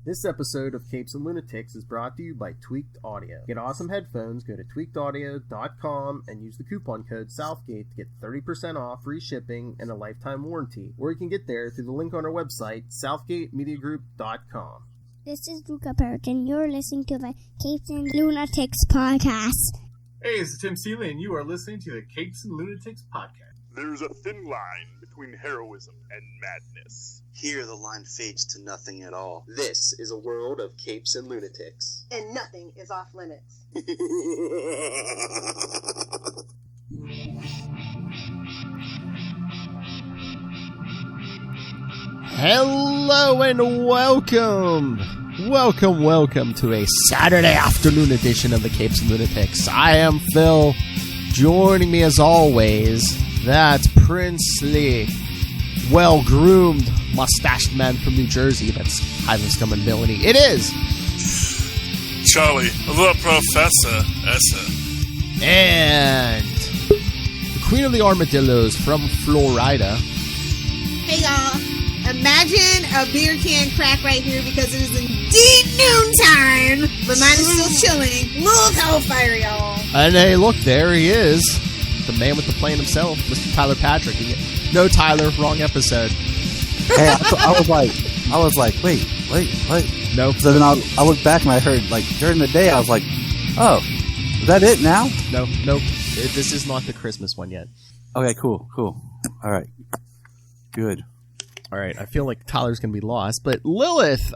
This episode of Capes and Lunatics is brought to you by Tweaked Audio. Get awesome headphones, go to tweakedaudio.com and use the coupon code Southgate to get 30% off, free shipping, and a lifetime warranty. Or you can get there through the link on our website, southgatemediagroup.com. This is Luca Perich, and you're listening to the Capes and Lunatics podcast. Hey, this is Tim Seeley, and you are listening to the Capes and Lunatics podcast. There's a thin line between heroism and madness. Here the line fades to nothing at all. This is a world of capes and lunatics. And nothing is off limits. Hello and welcome! Welcome to a Saturday afternoon edition of the Capes and Lunatics. I am Phil. Joining me as always, that's princely, well-groomed, mustached man from New Jersey. That's Highland Scum and Villainy. It is Charlie, the Professor Essa. And the Queen of the Armadillos from Florida. Hey y'all, imagine a beer can crack right here because it is indeed noontime, but mine is still chilling. Little hellfire, y'all. And hey, look, there he is. The man with the plane himself, Mr. Tyler Patrick. No, Tyler, wrong episode. Hey, I was like, wait. Nope. So then I looked back and I heard, like, during the day, I was like, oh, is that it now? Nope. This is not the Christmas one yet. Okay, cool. All right. Good. All right, I feel like Tyler's going to be lost, but Lilith,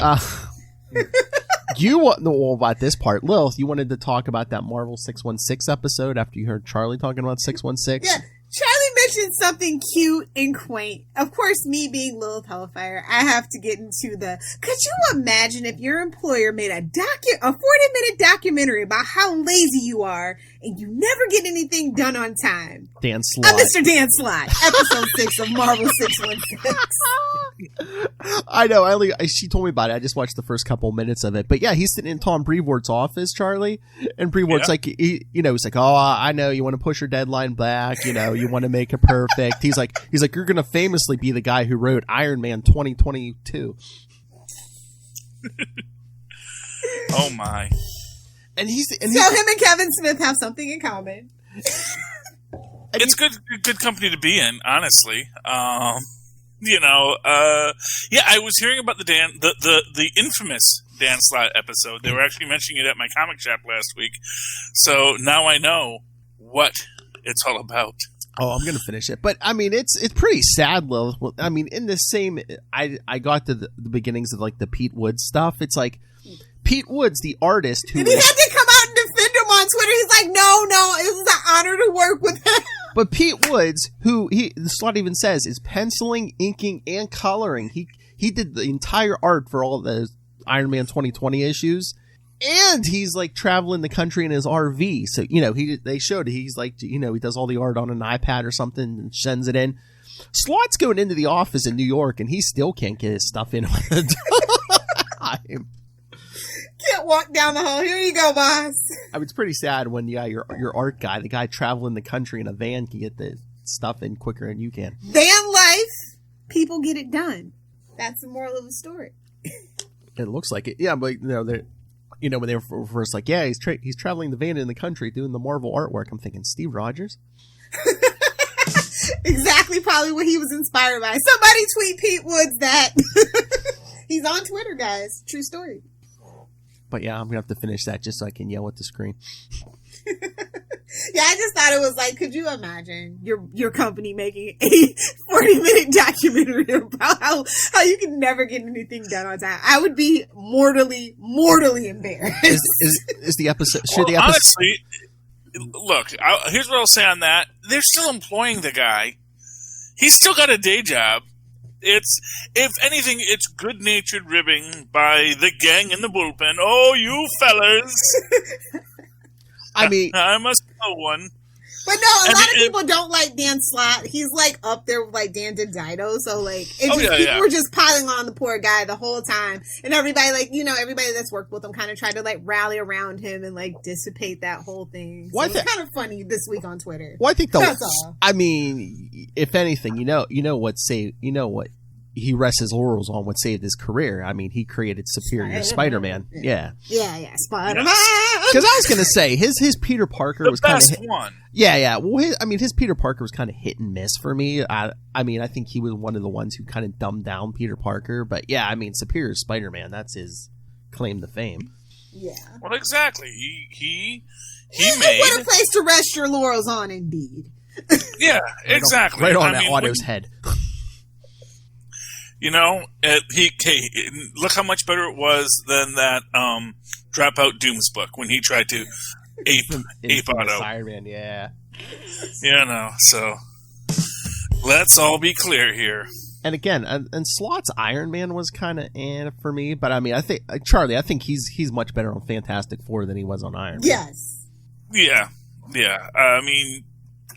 you want to know about this part. Lilith, you wanted to talk about that Marvel 616 episode after you heard Charlie talking about 616? Yeah, Charlie mentioned something cute and quaint. Of course, me being Lilith Hellfire, I have to get into the... Could you imagine if your employer made a 40-minute documentary about how lazy you are and you never get anything done on time? Dan Slott. Mr. Dan Slott, episode 6 of Marvel 616. I know. She told me about it. I just watched the first couple minutes of it. But yeah, he's sitting in Tom Brevoort's office, Charlie. And Brevoort's like, he's like, oh, I know you want to push your deadline back. You want to make it perfect. He's like, you're going to famously be the guy who wrote Iron Man 2022. Oh my. So him and Kevin Smith have something in common. It's good company to be in, honestly. I was hearing about the infamous Dan Slott episode. They were actually mentioning it at my comic shop last week. So now I know what it's all about. Oh, I'm going to finish it. But, I mean, it's pretty sad, Lil. I mean, in the same... I got to the beginnings of, like, the Pete Woods stuff. It's like, Pete Woods, the artist who... And he had to come out and defend him on Twitter. He's like, no, it was an honor to work with him. But Pete Woods, who the slot even says is penciling, inking, and coloring. He did the entire art for all the Iron Man 2020 issues, and he's like traveling the country in his RV. So they showed he's like he does all the art on an iPad or something and sends it in. Slot's going into the office in New York, and he still can't get his stuff in on the time. Can't walk down the hall. Here you go, boss. I mean, it's pretty sad when your art guy, the guy traveling the country in a van, can get the stuff in quicker than you can. Van life, people get it done. That's the moral of the story. It looks like it, yeah. But when they were first like, yeah, he's traveling the van in the country doing the Marvel artwork. I'm thinking Steve Rogers. Exactly, probably what he was inspired by. Somebody tweet Pete Woods that. He's on Twitter, guys. True story. But yeah, I'm going to have to finish that just so I can yell at the screen. Yeah, I just thought it was like, could you imagine your company making a 40-minute documentary about how you can never get anything done on time? I would be mortally embarrassed. Is the episode... Honestly, look, here's what I'll say on that. They're still employing the guy. He's still got a day job. If anything, it's good-natured ribbing by the gang in the bullpen. Oh, you fellers! I mean, I must know one. But no, a lot of people don't like Dan Slott. He's like up there with like Dan DiDio. So like, people were just piling on the poor guy the whole time, and everybody everybody that's worked with him kind of tried to like rally around him and like dissipate that whole thing. So it's kind of funny this week on Twitter. Well, I think that's all. I mean, if anything, you know what he rests his laurels on what saved his career. I mean, he created Superior Spider-Man. Yeah, Spider-Man. Because I was gonna say his Peter Parker was kind of one. Yeah. Well, his Peter Parker was kind of hit and miss for me. I mean, I think he was one of the ones who kind of dumbed down Peter Parker. But yeah, I mean, Superior Spider-Man, that's his claim to fame. Yeah. Well, exactly. He made what a place to rest your laurels on, indeed. Yeah, exactly. Right on that Otto's head. You know, look how much better it was than that Dropout Dooms book when he tried to ape Otto. Iron-Man, yeah. You know, so let's all be clear here. And again, and Slott's Iron Man was kind of for me, but I mean, I think Charlie, I think he's much better on Fantastic Four than he was on Iron Man. Yes. Yeah. I mean,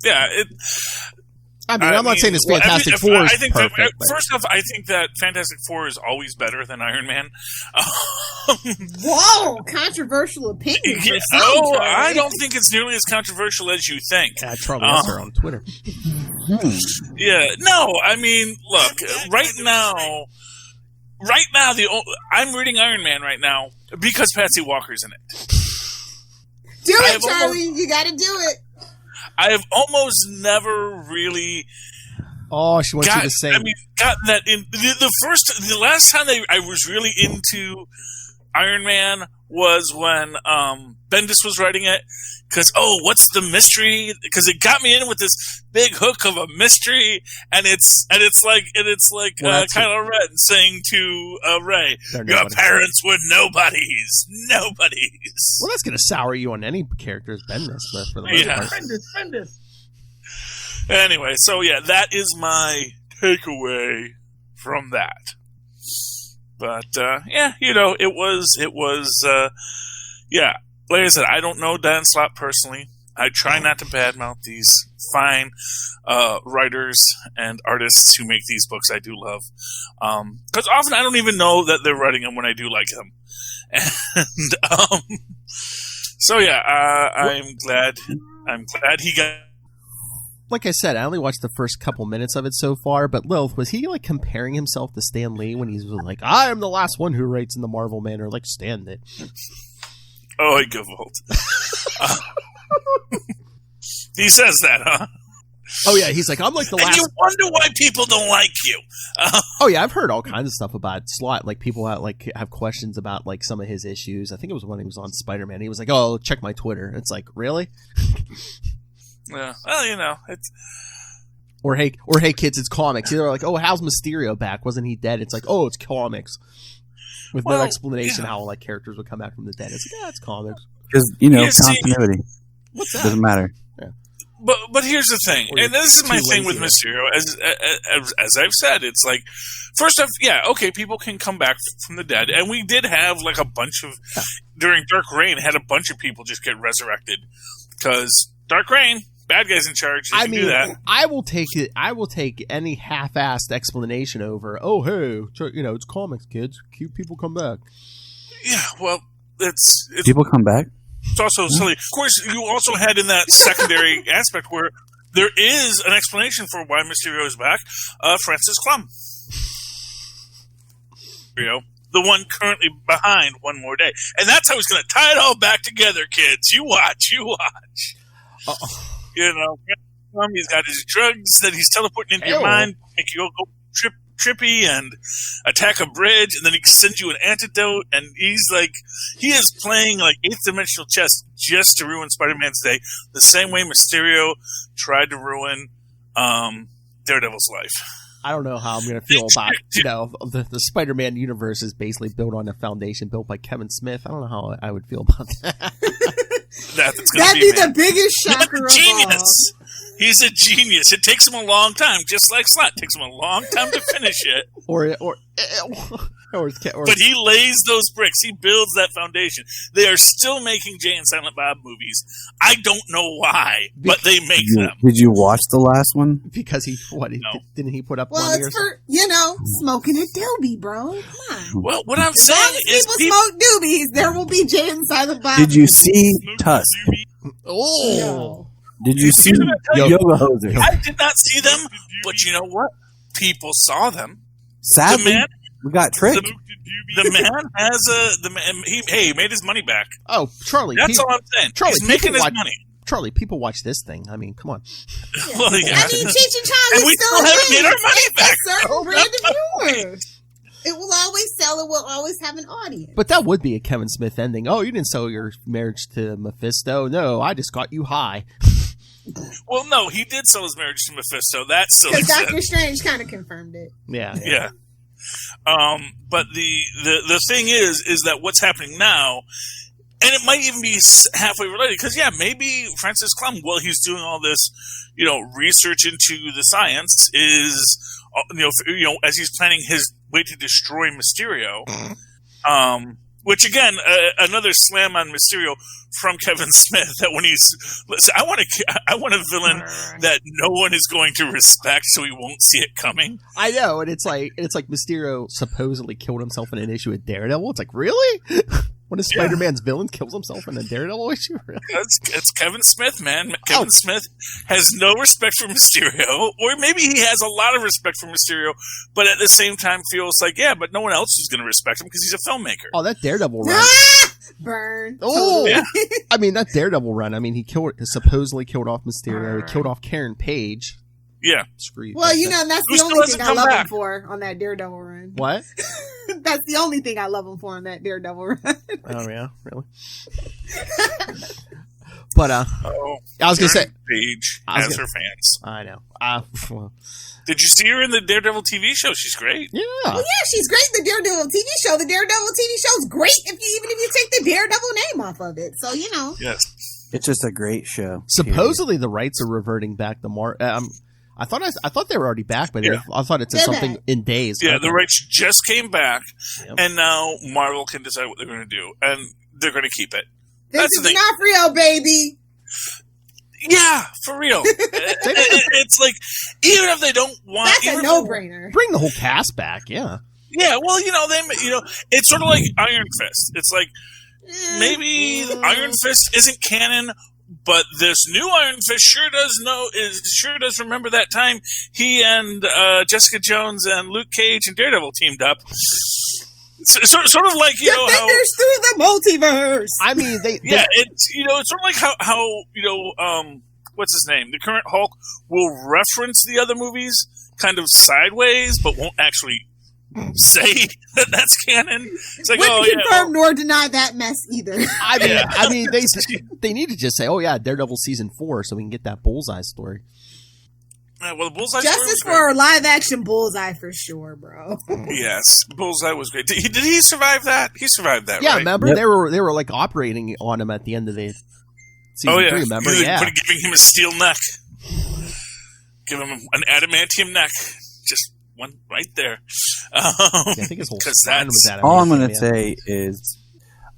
yeah. I'm not saying this Fantastic Four is perfect. First off, I think that Fantastic Four is always better than Iron Man. Whoa, controversial opinion. Yeah, I don't think it's nearly as controversial as you think. Charlie Esser on Twitter. Yeah, no, I mean, look, right now, I'm reading Iron Man right now because Patsy Walker's in it. Do it, Charlie. You got to do it. I have almost never really. Oh, she wants you to say. I mean, gotten that in the last time I was really into Iron Man was when Bendis was writing it. Because what's the mystery? Because it got me in with this big hook of a mystery, and it's like Kylo Ren saying to Rey, "Your parents were nobodies. Well, that's going to sour you on any characters Bendis for the most part. Bendis. Anyway, so yeah, that is my takeaway from that. But yeah, you know, it was yeah. Like I said, I don't know Dan Slott personally. I try not to badmouth these fine writers and artists who make these books I do love. Because often I don't even know that they're writing them when I do like them. And so yeah, I'm glad he got. Like I said, I only watched the first couple minutes of it so far, but Lilith, was he like comparing himself to Stan Lee when he's like, I am the last one who writes in the Marvel manner, like Stan did? Oh, I Gewalt. He says that, huh? Oh, yeah, he's like, I'm like the last... And you wonder why people don't like you. Oh, yeah, I've heard all kinds of stuff about Slott. Like, people have questions about, like, some of his issues. I think it was when he was on Spider-Man. He was like, oh, check my Twitter. It's like, really? Yeah, well, you know, it's... Or hey, kids, it's comics. They're like, oh, how's Mysterio back? Wasn't he dead? It's like, oh, it's comics. With no explanation how like characters would come back from the dead. It's like, yeah, it's comics. Because continuity. What's that? Doesn't matter. Yeah. But here's the thing, and this is my thing with Mysterio. As I've said, it's like, first off, yeah, okay, people can come back from the dead, and we did have like a bunch of during Dark Reign had a bunch of people just get resurrected because Dark Reign. Bad guys in charge. I mean, do that. I will take it. I will take any half-assed explanation over. Oh, hey, it's comics, kids. Cute people come back. Yeah, well, it's people come back. It's also silly. Of course, you also had in that secondary aspect where there is an explanation for why Mysterio is back. Francis Clem, the one currently behind One More Day, and that's how he's going to tie it all back together, kids. You watch. You know, he's got his drugs that he's teleporting into your mind, make you go trippy and attack a bridge, and then he sends you an antidote, and he is playing like 8th dimensional chess just to ruin Spider-Man's day, the same way Mysterio tried to ruin Daredevil's life. I don't know how I'm going to feel about, the Spider-Man universe is basically built on a foundation built by Kevin Smith. I don't know how I would feel about that. That'd be the biggest shocker of all. He's a genius. It takes him a long time, just like Slott. It takes him a long time to finish it. But he lays those bricks. He builds that foundation. They are still making Jay and Silent Bob movies. I don't know why, but they make them. Did you watch the last one? Because didn't he put up money or something? Well, it's for, smoking a doobie, bro. Come on. Well, what I'm saying is people smoke doobies. There will be Jay and Silent Bob. Did you see Tusk? Oh. No. Did you see Yoga Hosers? I did not see them, but you know what? People saw them. Sadly, we got tricked. The man has he made his money back. Oh, Charlie. That's all I'm saying. Charlie, he's making his money. Charlie, people watch this thing. I mean, come on. Yeah. Well, yeah. I mean, Cheech and Chong And is we still still haven't made our money back. A certain brand of viewers. It will always sell. It will always have an audience. But that would be a Kevin Smith ending. Oh, you didn't sell your marriage to Mephisto. No, I just got you high. Well, no, he did sell his marriage to Mephisto. That still Because exists. Doctor Strange kind of confirmed it. Yeah. But the thing is that what's happening now, and it might even be halfway related, because maybe Francis Clem, while he's doing all this, research into the science, is as he's planning his way to destroy Mysterio. Which again, another slam on Mysterio from Kevin Smith. That when listen, I want a villain that no one is going to respect, so he won't see it coming. I know, and it's like Mysterio supposedly killed himself in an issue with Daredevil. It's like, really? One of Spider-Man's villains kills himself in a Daredevil issue? It's Kevin Smith, man. Kevin Smith has no respect for Mysterio, or maybe he has a lot of respect for Mysterio, but at the same time feels like, but no one else is going to respect him because he's a filmmaker. Oh, that Daredevil run. Burn. Oh, Totally. I mean, that Daredevil run. I mean, he supposedly killed off Mysterio. He killed off Karen Page. Yeah. Screw you. Well, that's the only thing I love him for on that Daredevil run. What? That's the only thing I love him for on that Daredevil run. Oh, yeah? Really? But, I was going to say... Page has her fans. I know. Did you see her in the Daredevil TV show? She's great. Yeah. Well, yeah, she's great in the Daredevil TV show. The Daredevil TV show is great even if you take the Daredevil name off of it. So, Yes. It's just a great show. Supposedly the rights are reverting back to I thought they were already back, but I thought it said something in days. Yeah, the rights just came back, and now Marvel can decide what they're going to do, and they're going to keep it. This is D'Onofrio, baby. Yeah, for real. It's like, even if they don't want... That's a no-brainer. Bring the whole cast back, yeah. Yeah, well, it's sort of like Iron Fist. It's like, maybe Iron Fist isn't canon, but this new Iron Fist sure does remember that time he and Jessica Jones and Luke Cage and Daredevil teamed up. Sort of like how through the multiverse. I mean, it's it's sort of like how what's his name? The current Hulk will reference the other movies kind of sideways, but won't actually say that that's canon. It's like, wouldn't confirm nor deny that mess either. I mean, they need to just say, Daredevil season 4, so we can get that Bullseye story. Well, the Bullseye Justice for a live action Bullseye for sure, bro. Yes, Bullseye was great. Did he survive that? He survived that. Yeah, right? remember they were like operating on him at the end of the season 3. Remember? Giving him a steel neck, give him an adamantium neck, just one right there. I think his whole spine was adamantium. All I'm going to say is,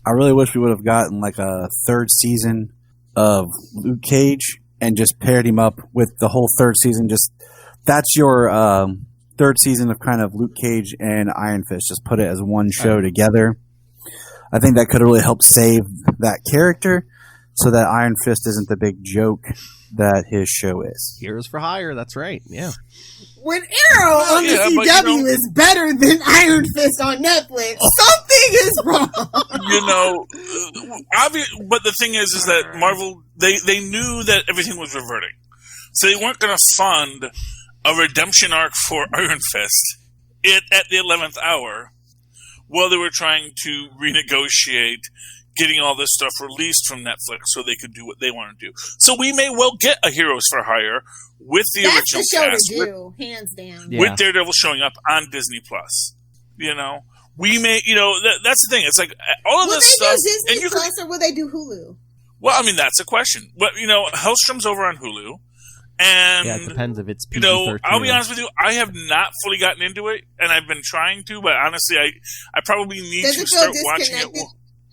I really wish we would have gotten like a third season of Luke Cage and just paired him up with the whole third season. That's your third season of kind of Luke Cage and Iron Fist. Just put it as one show together. I think that could really help save that character so that Iron Fist isn't the big joke that his show is. Heroes for Hire, that's right. Yeah. When Arrow on the CW is better than Iron Fist on Netflix, something is wrong. But the thing is that Marvel, they knew that everything was reverting. So they weren't going to fund a redemption arc for Iron Fist at the 11th hour while they were trying to renegotiate getting all this stuff released from Netflix so they could do what they want to do. So we may well get a Heroes for Hire with the original cast. That's the show to do, hands down. With Daredevil showing up on Disney+. We may, that's the thing. It's like all of this stuff. Will they do Disney Plus or will they do Hulu? Well, I mean, that's a question. But, Hellstrom's over on Hulu. And, it depends if it's PG-13. I'll be honest with you, I have not fully gotten into it, and I've been trying to, but honestly, I probably need to start watching it.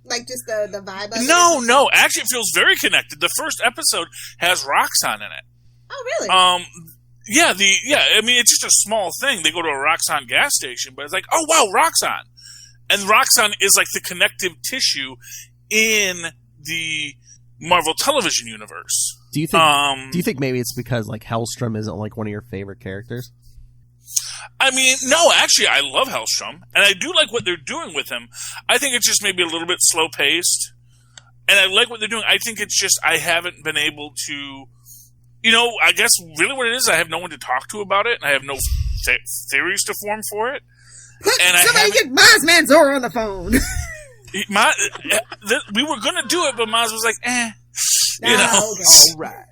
Like just the vibe of it? No. Actually, it feels very connected. The first episode has Roxxon in it. Oh, really? I mean, it's just a small thing. They go to a Roxxon gas station, but it's like, oh, wow, Roxxon. And Roxxon is like the connective tissue in the Marvel television universe. Do you think maybe it's because like Hellstrom isn't like one of your favorite characters? I mean, no, actually, I love Hellstrom, and I do like what they're doing with him. I think it's just maybe a little bit slow-paced, and I like what they're doing. I think it's just I haven't been able to, I guess really what it is, I have no one to talk to about it, and I have no theories to form for it. And somebody get Maz Manzor on the phone. We were going to do it, but Maz was like, Okay. All right.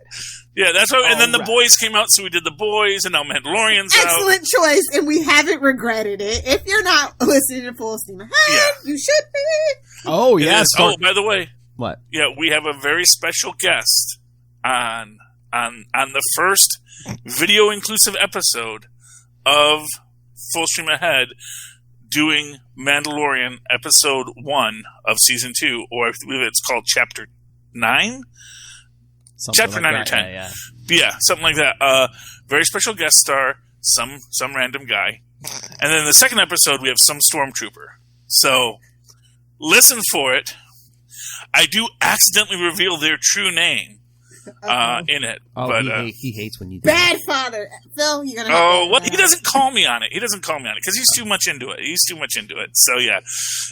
Yeah, that's right. And then the boys came out, so we did the boys, and now Mandalorian's out. Excellent choice, and we haven't regretted it. If you're not listening to Full Steam Ahead, you should be. Oh, yes. Oh, by the way. What? Yeah, we have a very special guest on the first video-inclusive episode of Full Stream Ahead doing Mandalorian episode 1 of season 2, or I believe it's called chapter 9? Chapter 9 or 10. Yeah, something like that. Very special guest star, some random guy. And then the second episode, we have some stormtrooper. So, listen for it. I do accidentally reveal their true name in it. Oh, but, he hates when you do Bad that. father. Phil, you're going to Oh, well, he doesn't call me on it. Because he's too much into it. So, yeah.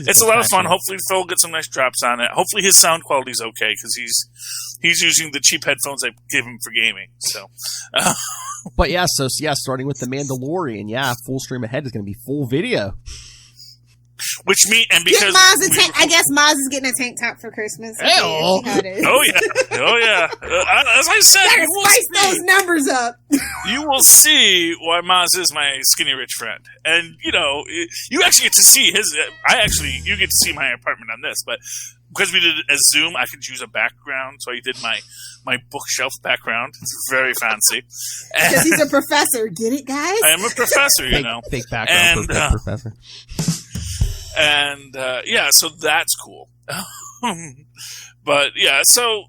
It's a lot of fun. Hopefully, Phil will get some nice drops on it. Hopefully, his sound quality's okay, because he's using the cheap headphones I give him for gaming. So, But starting with the Mandalorian, Full Stream Ahead is going to be full video. Which means, and because I guess Maz is getting a tank top for Christmas. Hell. Oh yeah. As I said, gotta spice those numbers up. You will see why Maz is my skinny rich friend, and you actually get to see his. You get to see my apartment on this, but because we did it as Zoom, I could use a background, so I did my bookshelf background. It's very fancy. Because he's a professor. Get it, guys? I am a professor, Fake background and, professor. And so that's cool. But yeah, so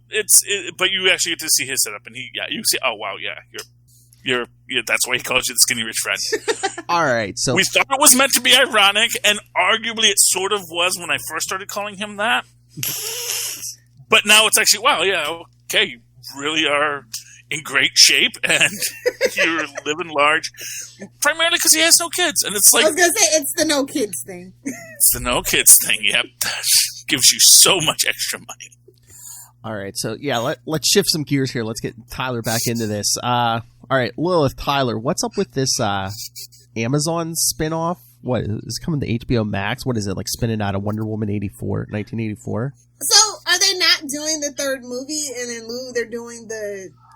but you actually get to see his setup, and you see. Oh wow, you're that's why he calls you the skinny rich friend. All right, so we thought it was meant to be ironic, and arguably it sort of was when I first started calling him that. But now it's actually okay, you really are in great shape, and you're living large, primarily because he has no kids. And it's like, I was going to say, it's the no kids thing. It's the no kids thing, yep. Gives you so much extra money. All right, so let's shift some gears here. Let's get Tyler back into this. All right, Lilith, Tyler, what's up with this Amazon spinoff? What is coming to HBO Max? What is it, like spinning out of Wonder Woman 1984? So, are they not doing the third movie, and in lieu they're doing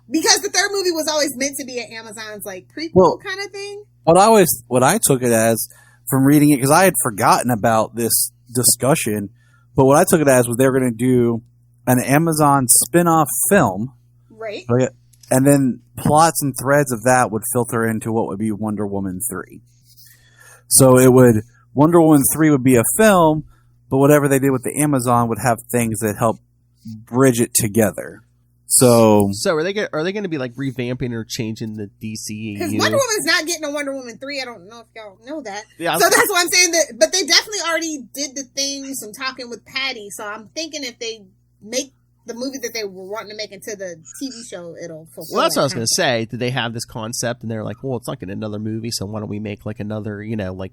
because the third movie was always meant to be an Amazon's like prequel kind of thing? What I took it as from reading it, because I had forgotten about this discussion, but what I took it as was they were going to do an Amazon spin-off film. Right. And then plots and threads of that would filter into what would be Wonder Woman 3. So Wonder Woman 3 would be a film, but whatever they did with the Amazon would have things that help bridge it together. So are they going to be like revamping or changing the DCEU? Because Wonder Woman's not getting a Wonder Woman 3. I don't know if y'all know that. Yeah, so that's why I'm saying that. But they definitely already did the things. I'm talking with Patty. So I'm thinking if they make the movie that they were wanting to make into the TV show, it'll fulfill. Well, that's what I was going to say. Did they have this concept and they're like, well, it's not getting another movie, so why don't we make like another, what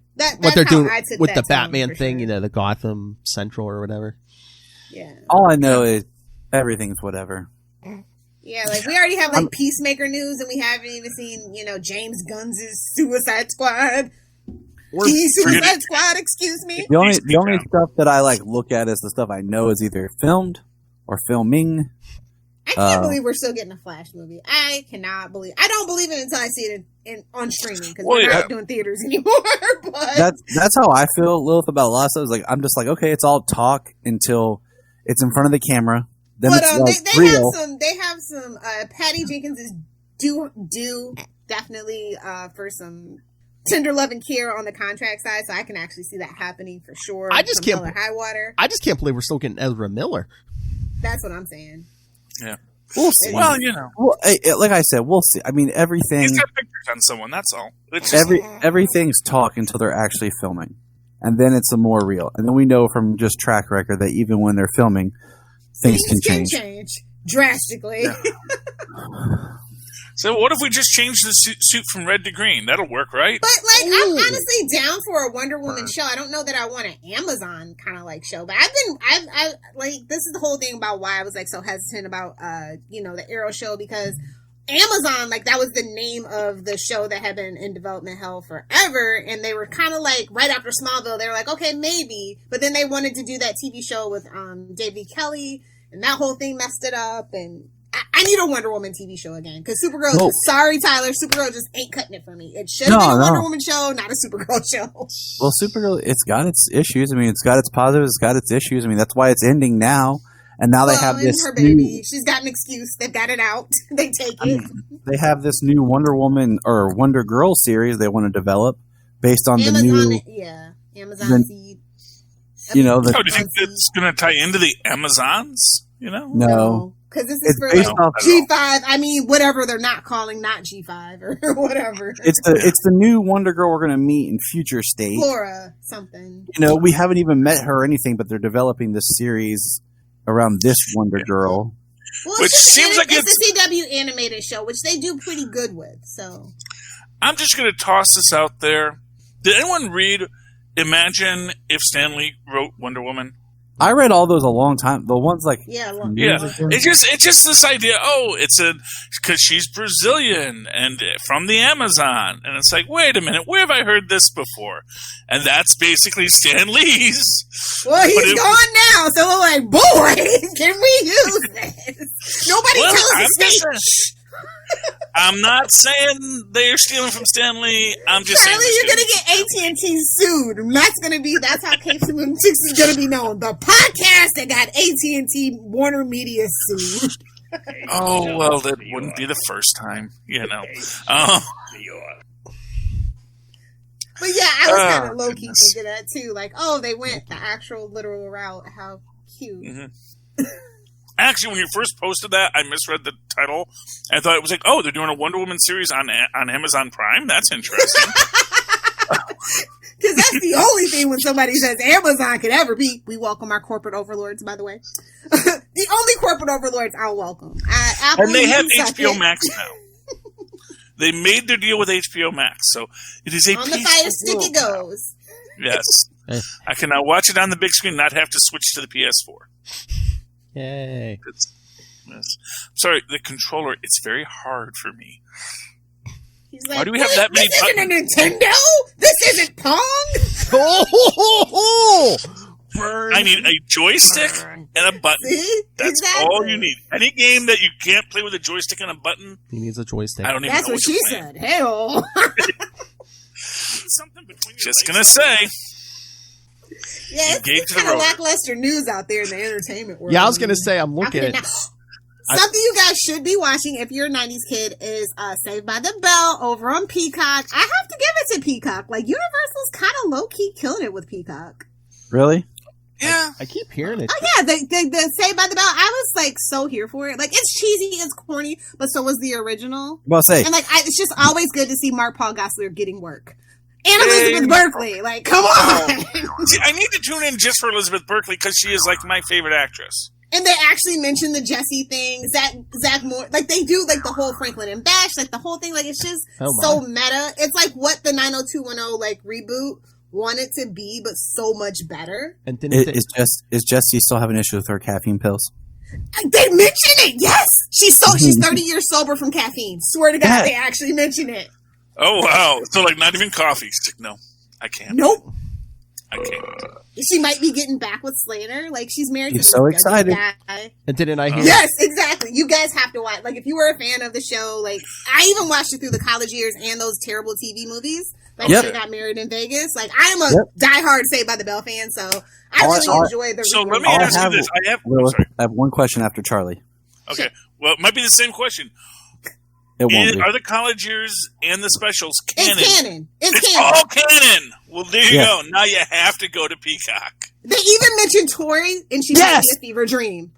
they're doing with the Batman thing, sure. The Gotham Central or whatever. Yeah. All I know is everything's whatever. Yeah, like we already have like Peacemaker news, and we haven't even seen, James Gunn's Suicide Squad. Suicide Squad, excuse me. The only stuff that I look at is the stuff I know is either filmed or filming. I can't believe we're still getting a Flash movie. I cannot believe. I don't believe it until I see it on streaming because we're not doing theaters anymore. But that's how I feel, Lilith, about a lot of stuff. I'm just like, okay, it's all talk until it's in front of the camera. Then they have some. Patty Jenkins is due definitely for some tender love and care on the contract side, so I can actually see that happening for sure. I just can't. High water. I just can't believe we're still getting Ezra Miller. That's what I'm saying. Yeah, we'll see. Well, well, like I said, we'll see. I mean, everything. He's got pictures on someone. That's all. It's just, everything's talk until they're actually filming, and then it's a more real. And then we know from just track record that even when they're filming, things can change drastically. Yeah. So what if we just change the suit from red to green? That'll work, right? But like, I'm honestly down for a Wonder Woman show. I don't know that I want an Amazon kind of like show, but I like, this is the whole thing about why I was like so hesitant about the Arrow show, because Amazon, like, that was the name of the show that had been in development hell forever, and they were kind of like, right after Smallville, they were like, okay, maybe, but then they wanted to do that TV show with David Kelly, and that whole thing messed it up, and I need a Wonder Woman TV show again, because Supergirl, sorry Tyler, Supergirl just ain't cutting it for me. It should have been a Wonder Woman show, not a Supergirl show. Well, Supergirl, it's got its issues. I mean, it's got its positives, it's got its issues. I mean, that's why it's ending now. And now they have this her baby. She's got an excuse. They've got it out. They take it. They have this new Wonder Woman or Wonder Girl series they want to develop based on Amazon, the new... Amazon seed. You know, do you think it's going to tie into the Amazons? No. Because this is for like G5. I mean, whatever they're not calling, not G5 or whatever. It's the new Wonder Girl we're going to meet in Future State. Flora something. We haven't even met her or anything, but they're developing this series around this Wonder Girl. Well, which seems like it's a CW animated show, which they do pretty good with. So I'm just going to toss this out there. Did anyone read Imagine if Stan Lee wrote Wonder Woman? I read all those a long time. The ones like It's just this idea. Oh, because she's Brazilian and from the Amazon, and it's like, wait a minute, where have I heard this before? And that's basically Stan Lee's. Well, he's gone now, so we're like, boy, can we use this? Nobody tells us to stay. I'm not saying they're stealing from Stan Lee. I'm just saying you're gonna get AT&T sued. And that's how Capes and Lunatics is gonna be known. The podcast that got AT&T Warner Media sued. Oh well, that wouldn't be the first time, But yeah, I was kind of low key thinking that too. Like, oh, they went the actual literal route. How cute. Mm-hmm. Actually, when you first posted that, I misread the title. I thought it was like, oh, they're doing a Wonder Woman series on Amazon Prime? That's interesting. Because that's the only thing when somebody says Amazon could ever be. We welcome our corporate overlords, by the way. The only corporate overlords I'll welcome. And they have HBO Max now. They made their deal with HBO Max, so it is a on the Fire Stick it goes. Yes. I can now watch it on the big screen, not have to switch to the PS4. Yay. I'm sorry, the controller, it's very hard for me. He's like, why do we have that many buttons? This isn't a Nintendo? This isn't Pong? I need a joystick and a button. See? That's all you need. Any game that you can't play with a joystick and a button, he needs a joystick. I don't even That's know what she said. Hell. Just gonna say. Yeah, it's kind of lackluster news out there in the entertainment world. Yeah, I was going to say, I'm looking at... Something you guys should be watching if you're a 90s kid is Saved by the Bell over on Peacock. I have to give it to Peacock. Like, Universal's kind of low-key killing it with Peacock. Really? Yeah. I keep hearing it. Oh, yeah, the Saved by the Bell, I was, like, so here for it. Like, it's cheesy, it's corny, but so was the original. Well, say. And, like, it's just always good to see Mark Paul Gosselaar getting work. And Elizabeth Berkley, like, come on! See, I need to tune in just for Elizabeth Berkley because she is, like, my favorite actress. And they actually mention the Jesse thing, Zach Moore, like, they do, like, the whole Franklin and Bash, like, the whole thing, like, it's just so meta. It's like what the 90210, like, reboot wanted to be, but so much better. And is Jesse still having issues with her caffeine pills? They mention it, yes! She's 30 years sober from caffeine. Swear to God, they actually mention it. Oh, wow. So, like, not even coffee. No, I can't. Nope. I can't. She might be getting back with Slater. Like, she's married to this so excited. guy. And didn't I hear... Yes, exactly. You guys have to watch. Like, if you were a fan of the show, like, I even watched it through the college years and those terrible TV movies. Like, she got married in Vegas. Like, I'm a diehard Saved by the Bell fan, so I really enjoy the... So, let me ask you this. I have one question after Charlie. Okay. Well, it might be the same question. Are the college years and the specials canon? It's canon. It's canon. All canon. Well, there you go. Now you have to go to Peacock. They even mentioned Tori, and she might be a fever dream.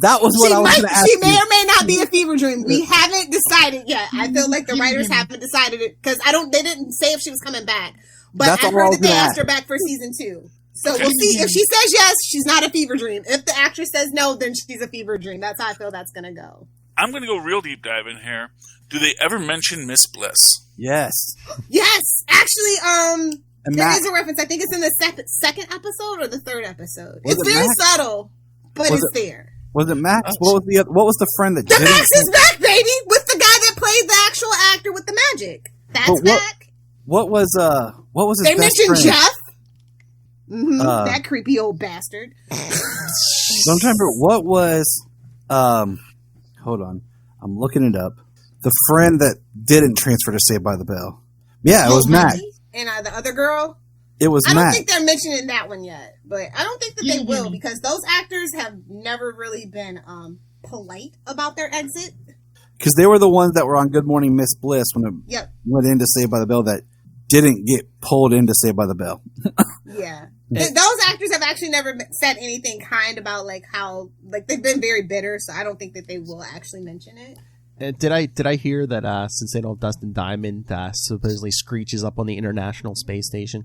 That was what I was going to ask She may or may not be a fever dream. We haven't decided yet. I feel like the writers haven't decided it because they didn't say if she was coming back. But I heard that they asked her back for season 2. So we'll see. If she says yes, she's not a fever dream. If the actress says no, then she's a fever dream. That's how I feel that's going to go. I'm going to go real deep dive in here. Do they ever mention Miss Bliss? Yes. Yes, actually, And there Matt, is a reference. I think it's in the second episode or the third episode. Was It's it very Max? subtle, but Was it's there. was it Max? What was the friend that The didn't? Max is back, baby, with the guy that played the actual actor with the magic. That's But back. What was his They best mentioned friend? Jeff. That creepy old bastard. So I'm trying to remember what was. Hold on, I'm looking it up. The friend that didn't transfer to Saved by the Bell. Yeah, it was Matt. And the other girl. It was I don't Matt. think they're mentioning that one yet, but I don't think that they will because those actors have never really been polite about their exit. Because they were the ones that were on Good Morning Miss Bliss when it Yep. went into Saved by the Bell that didn't get pulled into Saved by the Bell. Yeah. Those actors have actually never said anything kind about like how like they've been very bitter, so I don't think that they will actually mention it. Did I hear that since they don't Dustin Diamond supposedly screeches up on the International Space Station?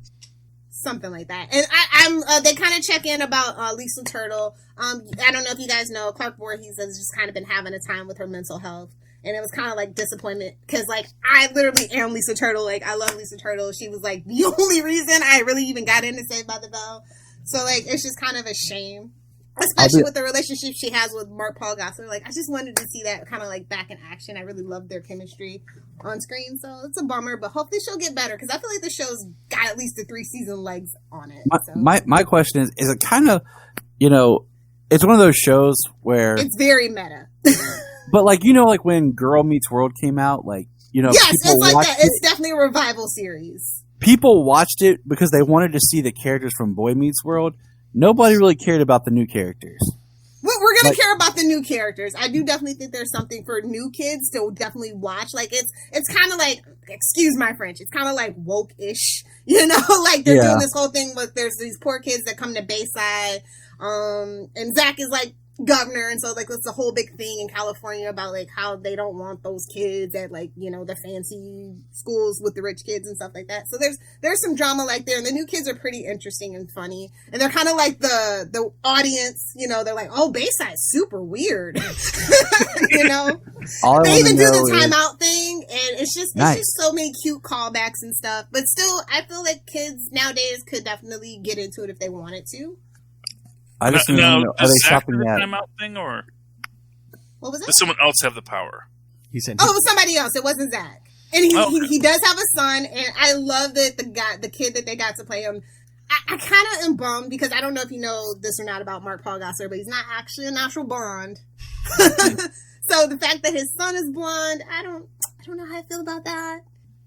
Something like that. And I'm they kind of check in about Lisa Turtle. I don't know if you guys know, Clark Voorhees has just kind of been having a time with her mental health. And it was kind of like disappointment because like I literally am Lisa Turtle. Like I love Lisa Turtle. She was like the only reason I really even got into Saved by the Bell. So like it's just kind of a shame. Especially with the relationship she has with Mark Paul Gosselaar. Like, I just wanted to see that kind of, like, back in action. I really loved their chemistry on screen. So, it's a bummer. But hopefully she'll get better. Because I feel like the show's got at least the 3-season legs on it. My question is it kind of, it's one of those shows where... It's very meta. But, like when Girl Meets World came out, yes, it's like that. It's definitely a revival series. People watched it because they wanted to see the characters from Boy Meets World. Nobody really cared about the new characters. We're going to care about the new characters. I do definitely think there's something for new kids to definitely watch. Like, it's kind of like, excuse my French, it's kind of like woke-ish, Like, they're doing this whole thing with, there's these poor kids that come to Bayside, and Zach is like, governor, and so like it's a whole big thing in California about like how they don't want those kids at like the fancy schools with the rich kids and stuff like that. So there's some drama like there, and the new kids are pretty interesting and funny, and they're kind of like the audience. They're like, oh, Bayside's super weird. They even do the timeout thing, and it's just so many cute callbacks and stuff. But still, I feel like kids nowadays could definitely get into it if they wanted to. I just are they shopping the at timeout thing, or what was that? Does someone else have the power? He said, "Oh, it was somebody else. It wasn't Zach." And he does have a son, and I love that the kid that they got to play him. I kind of am bummed because I don't know if you know this or not about Mark Paul Gosselaar, but he's not actually a natural blonde. So the fact that his son is blonde, I don't know how I feel about that.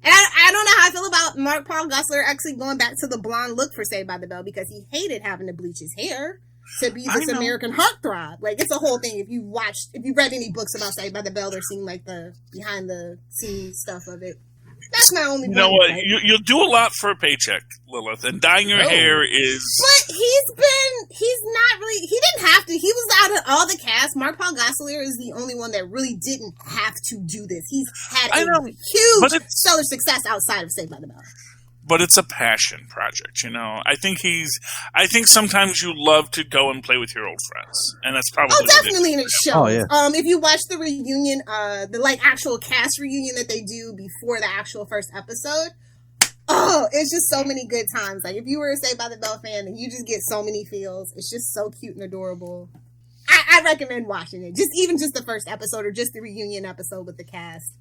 And I don't know how I feel about Mark Paul Gosselaar actually going back to the blonde look for Saved by the Bell because he hated having to bleach his hair to be this American heartthrob. Like, it's a whole thing. If you read any books about Saved by the Bell, they're seeing like the behind the scenes stuff of it. That's my only. You know what? You'll do a lot for a paycheck, Lilith, and dyeing your hair is. But he's not really. He didn't have to. He was out of all the cast. Mark Paul Gosselaar is the only one that really didn't have to do this. He's had a huge stellar success outside of Saved by the Bell. But it's a passion project, I think sometimes you love to go and play with your old friends, and that's probably definitely in it shows. Oh, yeah. If you watch the reunion, the like actual cast reunion that they do before the actual first episode, it's just so many good times. Like if you were a Saved by the Bell fan, then you just get so many feels. It's just so cute and adorable. I recommend watching it. Just the first episode or just the reunion episode with the cast.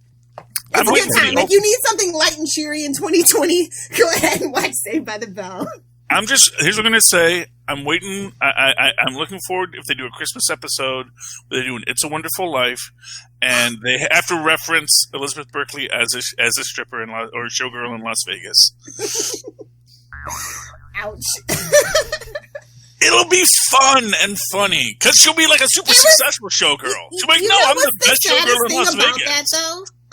It's a good time. Like, you need something light and cheery in 2020, go ahead and watch Saved by the Bell. Here's what I'm going to say. I'm waiting. I'm looking forward if they do a Christmas episode where they do an It's a Wonderful Life, and they have to reference Elizabeth Berkley as a stripper or a showgirl in Las Vegas. Ouch. It'll be fun and funny because she'll be like a super successful showgirl. She'll be like, "No, I'm the best showgirl in Las Vegas."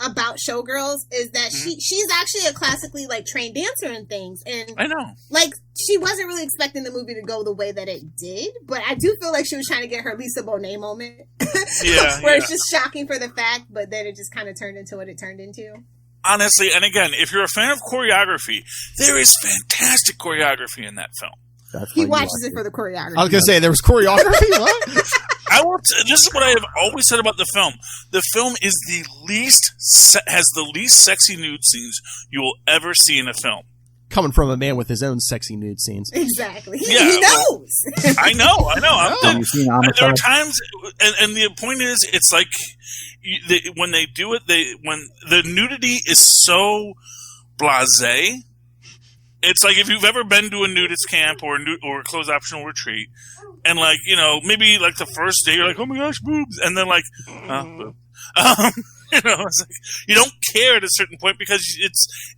About Showgirls is that she's actually a classically like trained dancer and things, and I know like she wasn't really expecting the movie to go the way that it did, but I do feel like she was trying to get her Lisa Bonet moment, where it's just shocking for the fact, but then it just kind of turned into what it turned into. Honestly, and again, if you're a fan of choreography, there is fantastic choreography in that film. He watches it for the choreography. I was going to say, there was choreography? What? This is what I have always said about the film. The film is has the least sexy nude scenes you will ever see in a film. Coming from a man with his own sexy nude scenes. Exactly. Yeah, he knows. I know. There are times, and the point is, it's like when they do it, when the nudity is so blasé. It's like if you've ever been to a nudist camp or a closed optional retreat, and like, you know, maybe like the first day you're like, oh my gosh, boobs, and then like, boob. You know, it's like, you don't care at a certain point because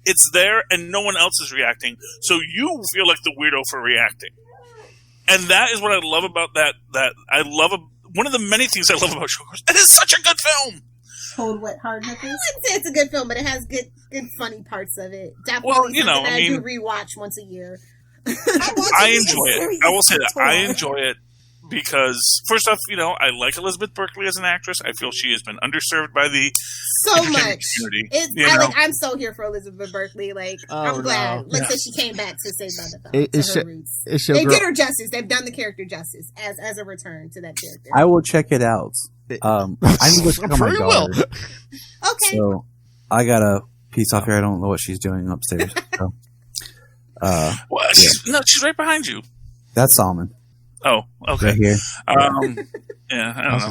it's there and no one else is reacting, so you feel like the weirdo for reacting, and that is what I love about that. I love one of the many things I love about Showgirls. It is such a good film. Cold, wet, hard nipples. I wouldn't say it's a good film, but it has good funny parts of it. Definitely, well, you know, I do rewatch once a year. I enjoy it. I will say that I enjoy it because, first off, you know, I like Elizabeth Berkley as an actress. I feel she has been underserved by the much community. I'm so here for Elizabeth Berkley. Like, I'm glad. Like, that she came back to Saved by the Bell. Her roots. They did her justice. They've done the character justice as a return to that character. I will check it out. I need to check on my daughter. Okay. So I got a piece off here. I don't know what she's doing upstairs. So, she's right behind you. That's Solomon. Oh, okay. Right here. Yeah, I don't know.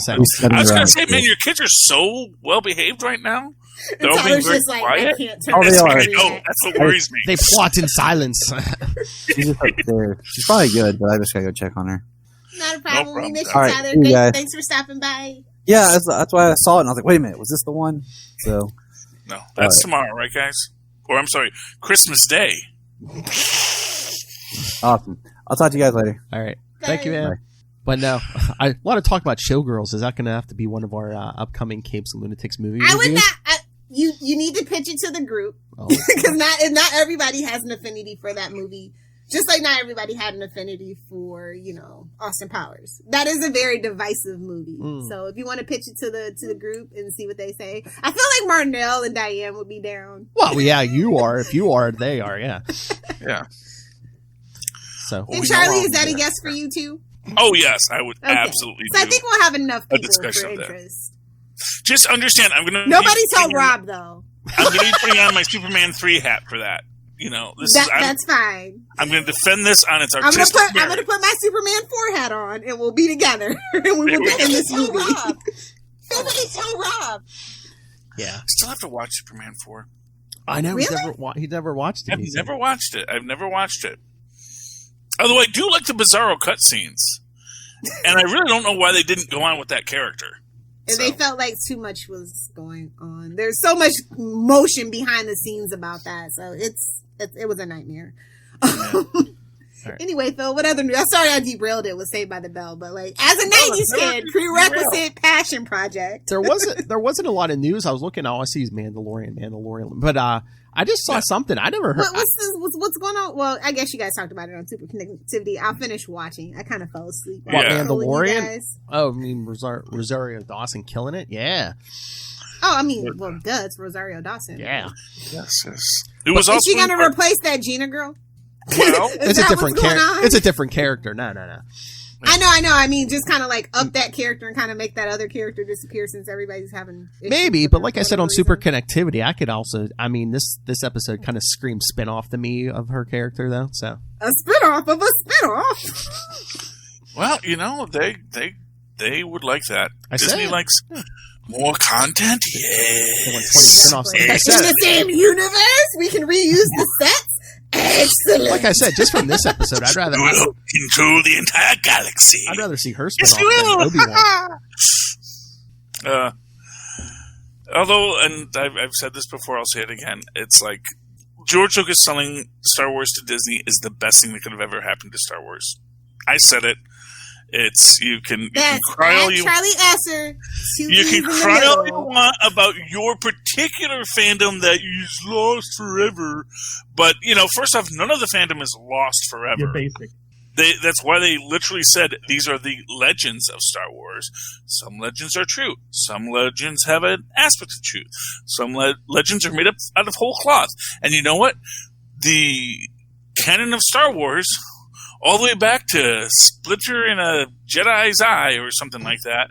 I was going to say, man, your kids are so well behaved right now. They're all being very quiet. They are. That's what worries me. They plot in silence. She's just upstairs. She's probably good, but I just gotta go check on her. Not a problem. No problem. We miss you, Tyler. Right, thanks for stopping by. Yeah, that's why I saw it, and I was like, wait a minute, was this the one? So, no, that's tomorrow, right, guys? Or, I'm sorry, Christmas Day. Awesome. I'll talk to you guys later. All right. Thank you, man. Bye. But no, I want to talk about Showgirls. Is that going to have to be one of our upcoming Capes and Lunatics movie reviews? I would not. You need to pitch it to the group because not everybody has an affinity for that movie. Just like not everybody had an affinity for, you know, Austin Powers. That is a very divisive movie. So if you want to pitch it to the group and see what they say, I feel like Marnell and Diane would be down. Well, yeah, you are. If you are, they are. Yeah. Yeah. So. And Charlie, is that a yes for you too? Oh yes, I would absolutely. So I think we'll have enough people for interest. Just understand, I'm gonna. Nobody tell Rob though. I'm gonna be putting on my Superman 3 hat for that. You know, that's fine. I'm going to defend this on its artistic merit. I'm going to put my Superman 4 hat on, and we'll be together, and we will defend this movie. Nobody tell Rob. Yeah, I still have to watch Superman 4. I know. Really? He's never watched it. I've never watched it. Although I do like the Bizarro cutscenes, and I really don't know why they didn't go on with that character. And they felt like too much was going on. There's so much motion behind the scenes about that, so it was a nightmare. Yeah. Right. Anyway, Phil, what other news? I'm sorry I derailed it with Saved by the Bell, but like as a 90s kid, prerequisite passion project. There wasn't a lot of news. I was looking, all I see is Mandalorian. But I just saw something. I never heard. What's going on? Well, I guess you guys talked about it on Super Connectivity. I'll finish watching. I kind of fell asleep. What, Mandalorian? Oh, I mean Rosario Dawson killing it? Yeah. Oh, I mean, well, it's Rosario Dawson. Yeah. Yes. It was is she going to replace that Gina girl? Well, it's a different character. It's a different character. No. I know. I mean, just kind of like up that character and kind of make that other character disappear since everybody's having maybe. But like I said on Super Connectivity, I could also. I mean, this episode kind of screams spinoff to me of her character, though. So a spinoff of a spinoff. Well, you know, they would like that. Disney likes more content. Yes. In the same universe, we can reuse the sets. Excellent. Like I said, just from this episode, I'd rather control the entire galaxy. I'd rather see her spin off than Obi-Wan. Although, and I've said this before, I'll say it again. It's like George Lucas selling Star Wars to Disney is the best thing that could have ever happened to Star Wars. I said it. You can cry all you want about your particular fandom that is lost forever, but you know, first off, none of the fandom is lost forever. You're basic. That's why they literally said these are the legends of Star Wars. Some legends are true. Some legends have an aspect of truth. Some legends are made up out of whole cloth. And you know what? The canon of Star Wars all the way back to Splinter in a Jedi's eye or something like that.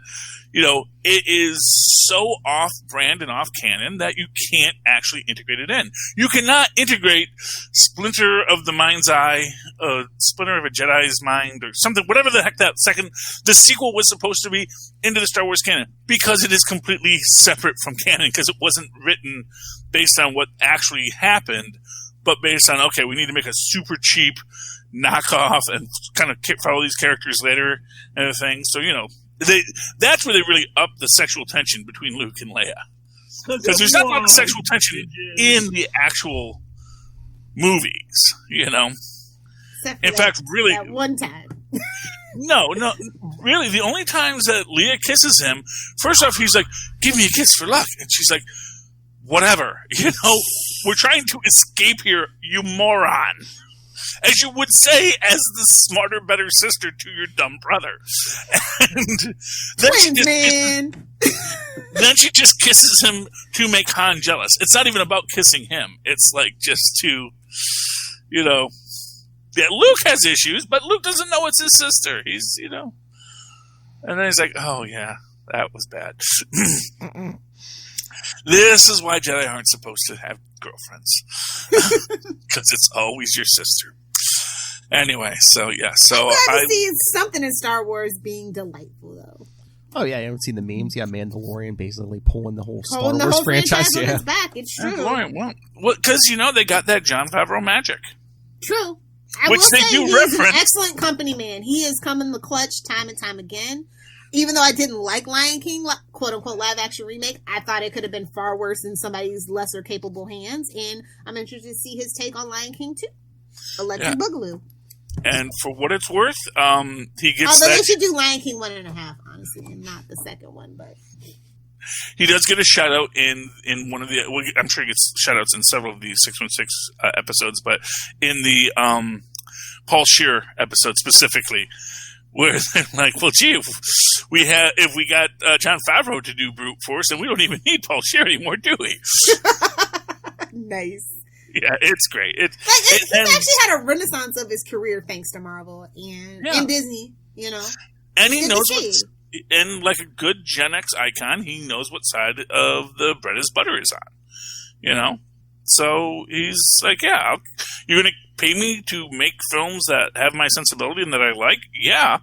You know, it is so off-brand and off-canon that you can't actually integrate it in. You cannot integrate Splinter of the Mind's Eye, Splinter of a Jedi's Mind, or something, whatever the heck the sequel was supposed to be, into the Star Wars canon, because it is completely separate from canon, because it wasn't written based on what actually happened, but based on, okay, we need to make a super cheap knockoff and kind of follow these characters later and everything. So, you know, that's where they really up the sexual tension between Luke and Leia. Because there's not a lot of sexual tension in the actual movies, you know. In fact, really, at one time. No, really, the only times that Leia kisses him, first off, he's like, "Give me a kiss for luck," and she's like, "Whatever, you know, we're trying to escape here, you moron." As you would say as the smarter, better sister to your dumb brother. And then she just kisses him to make Han jealous. It's not even about kissing him. It's like just to, you know, yeah, Luke has issues, but Luke doesn't know it's his sister. He's, you know, and then he's like, oh yeah, that was bad. This is why Jedi aren't supposed to have girlfriends. Because it's always your sister. Anyway, so yeah. So I'm glad to see something in Star Wars being delightful, though. Oh yeah, you haven't seen the memes? Yeah, Mandalorian basically pulling the whole Star Wars franchise. On his back. It's true. Well, because you know they got that Jon Favreau magic. True. Which they do reference. He's an excellent company man. He has come in the clutch time and time again. Even though I didn't like Lion King, quote unquote, live action remake, I thought it could have been far worse in somebody's lesser capable hands. And I'm interested to see his take on Lion King 2. Electric Boogaloo. And for what it's worth, he gets. Although they should do Lion King 1.5, honestly, and not the second one. But he does get a shout out in one of the. Well, I'm sure he gets shout outs in several of the 616 episodes, but in the Paul Scheer episode specifically, where they're like, well, gee, if we got Jon Favreau to do Brute Force, then we don't even need Paul Scheer anymore, do we? Nice. Yeah, it's great. He's actually had a renaissance of his career thanks to Marvel and Disney, you know. And he knows and like a good Gen X icon, he knows what side of the bread his butter is on, you know. So he's like, yeah, you're going to pay me to make films that have my sensibility and that I like? Yeah,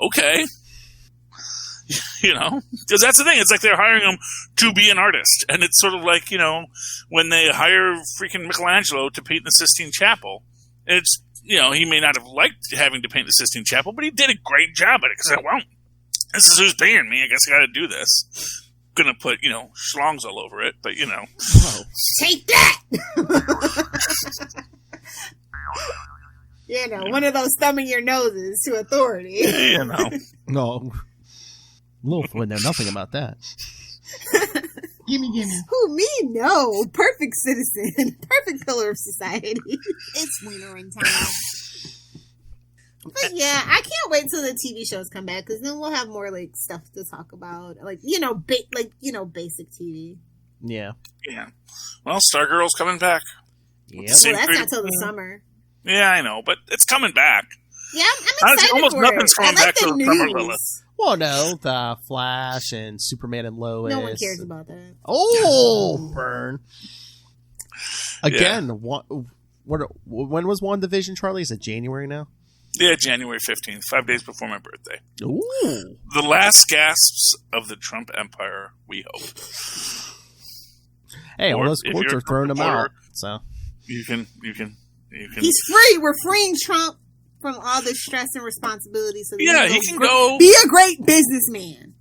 okay. You know, because that's the thing. It's like they're hiring him to be an artist. And it's sort of like, you know, when they hire freaking Michelangelo to paint the Sistine Chapel, it's, you know, he may not have liked having to paint the Sistine Chapel, but he did a great job at it. Because, well, this is who's paying me. I guess I got to do this. Gonna put, you know, schlongs all over it, but, you know. Whoa. Take that! You know, one of those thumbing your noses to authority. You know. No. Wolf would know nothing about that. Gimme. Who, me? No. Perfect citizen. Perfect pillar of society. It's winter in town. But yeah, I can't wait till the TV shows come back, because then we'll have more like stuff to talk about, like basic TV. Yeah. Yeah. Well, Stargirl's coming back. Yeah. Well, that's not till the summer. Yeah, I know, but it's coming back. Yeah, I'm excited almost for nothing's it. coming back till the summer, Lilith. Well, no, the Flash and Superman and Lois. No one cares about that. Oh, burn. Again, when was WandaVision, Charlie? Is it January now? Yeah, January 15th, 5 days before my birthday. Ooh. The last gasps of the Trump empire, we hope. Hey, all those courts are throwing him out. So You can. He's free. We're freeing Trump from all the stress and responsibility. So yeah, he can go be a great businessman,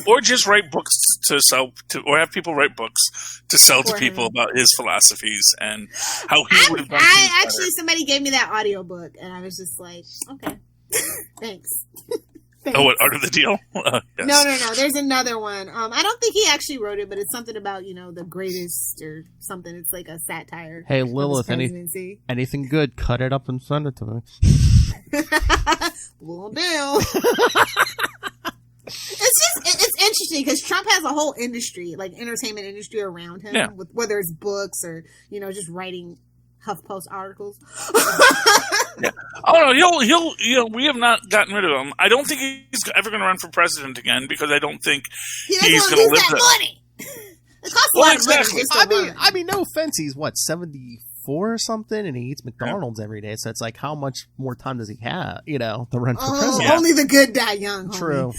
or just write books to sell to, or have people write books to sell to people about his philosophies and how he would have done things better. Somebody gave me that audiobook, and I was just like, okay, thanks. Oh, what, Art of the Deal? Yes. No. There's another one. I don't think he actually wrote it, but it's something about, you know, the greatest or something. It's like a satire. Hey, Lilith, anything good, cut it up and send it to me. Will do. It's interesting because Trump has a whole industry, like entertainment industry around him, with whether it's books or, you know, just writing HuffPost articles. Yeah. Oh no, he'll. We have not gotten rid of him. I don't think he's ever going to run for president again because I don't think he's going to live that money. It costs a lot of money. Just I mean, no offense, he's what 74 or something, and he eats McDonald's every day. So it's like, how much more time does he have? You know, to run for president? Only the good die young. Homie. True.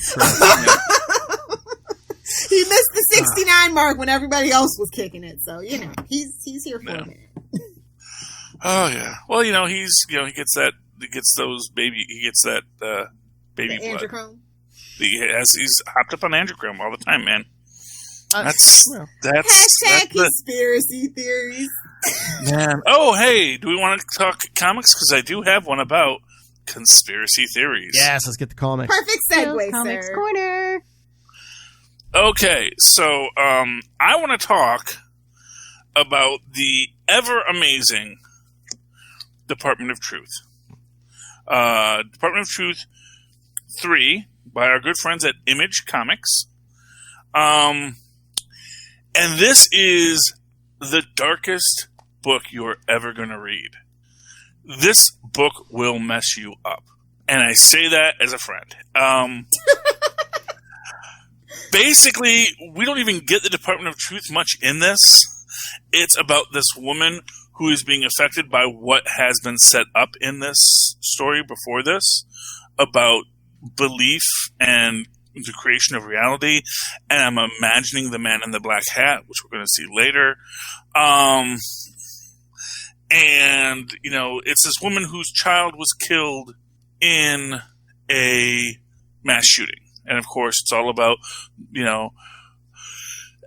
He missed the 69 mark when everybody else was kicking it. So you know, he's here for a minute. Oh yeah. Well, you know, he gets that baby blood. Androchrome. He's hopped up on androchrome all the time, man. That's conspiracy theories. Man. Oh, hey, do we want to talk comics? Because I do have one about conspiracy theories. Yes, let's get the comics. Perfect segue, Comics sir. Corner. Okay, so I want to talk about the ever amazing Department of Truth. Department of Truth 3 by our good friends at Image Comics. And this is the darkest book you're ever going to read. This book will mess you up. And I say that as a friend. Basically, we don't even get the Department of Truth much in this. It's about this woman who is being affected by what has been set up in this story before this, about belief and the creation of reality, and I'm imagining the man in the black hat, which we're going to see later. And, you know, it's this woman whose child was killed in a mass shooting. And, of course, it's all about, you know,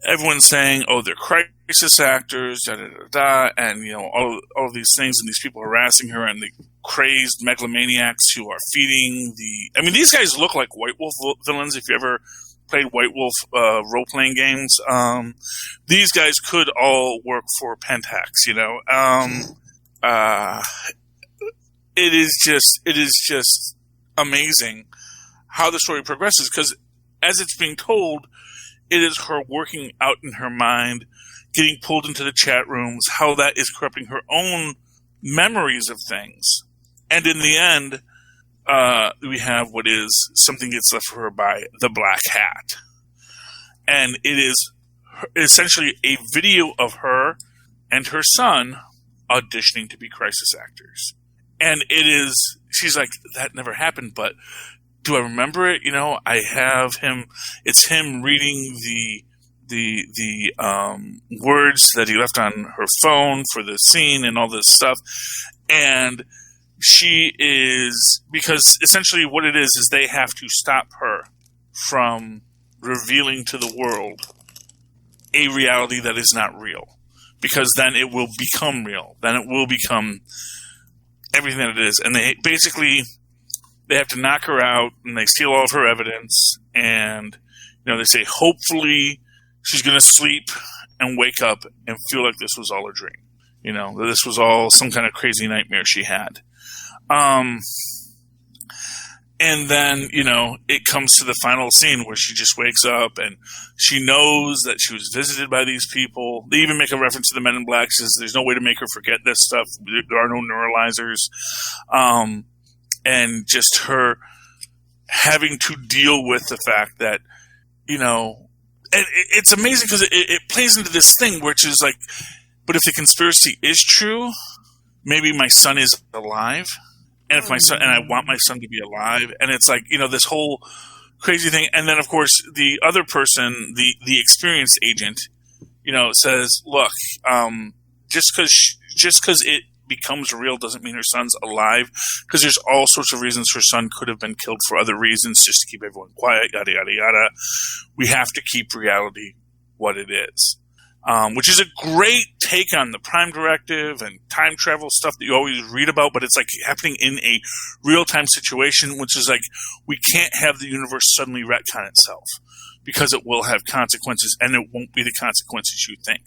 everyone's saying, oh, they're crisis actors, da-da-da-da, and, you know, all of these things, and these people harassing her, and the crazed megalomaniacs who are feeding the... I mean, these guys look like White Wolf villains, if you ever played White Wolf role-playing games. These guys could all work for Pentax, you know. It is just amazing how the story progresses, because as it's being told, it is her working out in her mind, getting pulled into the chat rooms, how that is corrupting her own memories of things. And in the end, we have what is something gets left for her by the Black Hat. And it is essentially a video of her and her son auditioning to be crisis actors. And it is, she's like, that never happened, but do I remember it? You know, I have him, it's him reading the words that he left on her phone for the scene and all this stuff. And she is, because essentially what it is they have to stop her from revealing to the world a reality that is not real. Because then it will become real. Then it will become everything that it is. And they have to knock her out, and they steal all of her evidence, and, you know, they say, hopefully she's going to sleep and wake up and feel like this was all a dream. You know, that this was all some kind of crazy nightmare she had. And then, you know, it comes to the final scene where she just wakes up and she knows that she was visited by these people. They even make a reference to the Men in Black. Says there's no way to make her forget this stuff. There are no neuralizers. And just her having to deal with the fact that, you know, and it's amazing because it plays into this thing, which is like, but if the conspiracy is true, maybe my son is alive. And if my son, and I want my son to be alive, and it's like, you know, this whole crazy thing. And then, of course, the other person, the experienced agent, you know, says, look, just because it becomes real doesn't mean her son's alive, because there's all sorts of reasons her son could have been killed for other reasons, just to keep everyone quiet, yada, yada, yada. We have to keep reality what it is. Which is a great take on the Prime Directive and time travel stuff that you always read about, but it's like happening in a real-time situation, which is like, we can't have the universe suddenly retcon itself, because it will have consequences, and it won't be the consequences you think.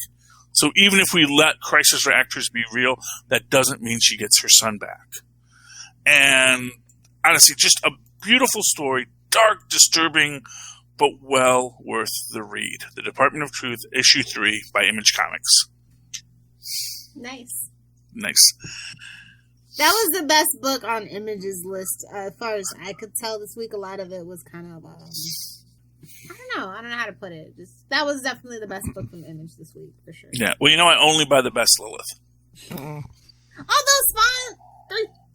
So even if we let crisis reactors be real, that doesn't mean she gets her son back. And honestly, just a beautiful story, dark, disturbing, but well worth the read. The Department of Truth, Issue 3 by Image Comics. Nice. That was the best book on Image's list. As far as I could tell this week, a lot of it was kind of, I don't know how to put it. That was definitely the best book from Image this week, for sure. Yeah, well, I only buy the best Lilith. Although Spawn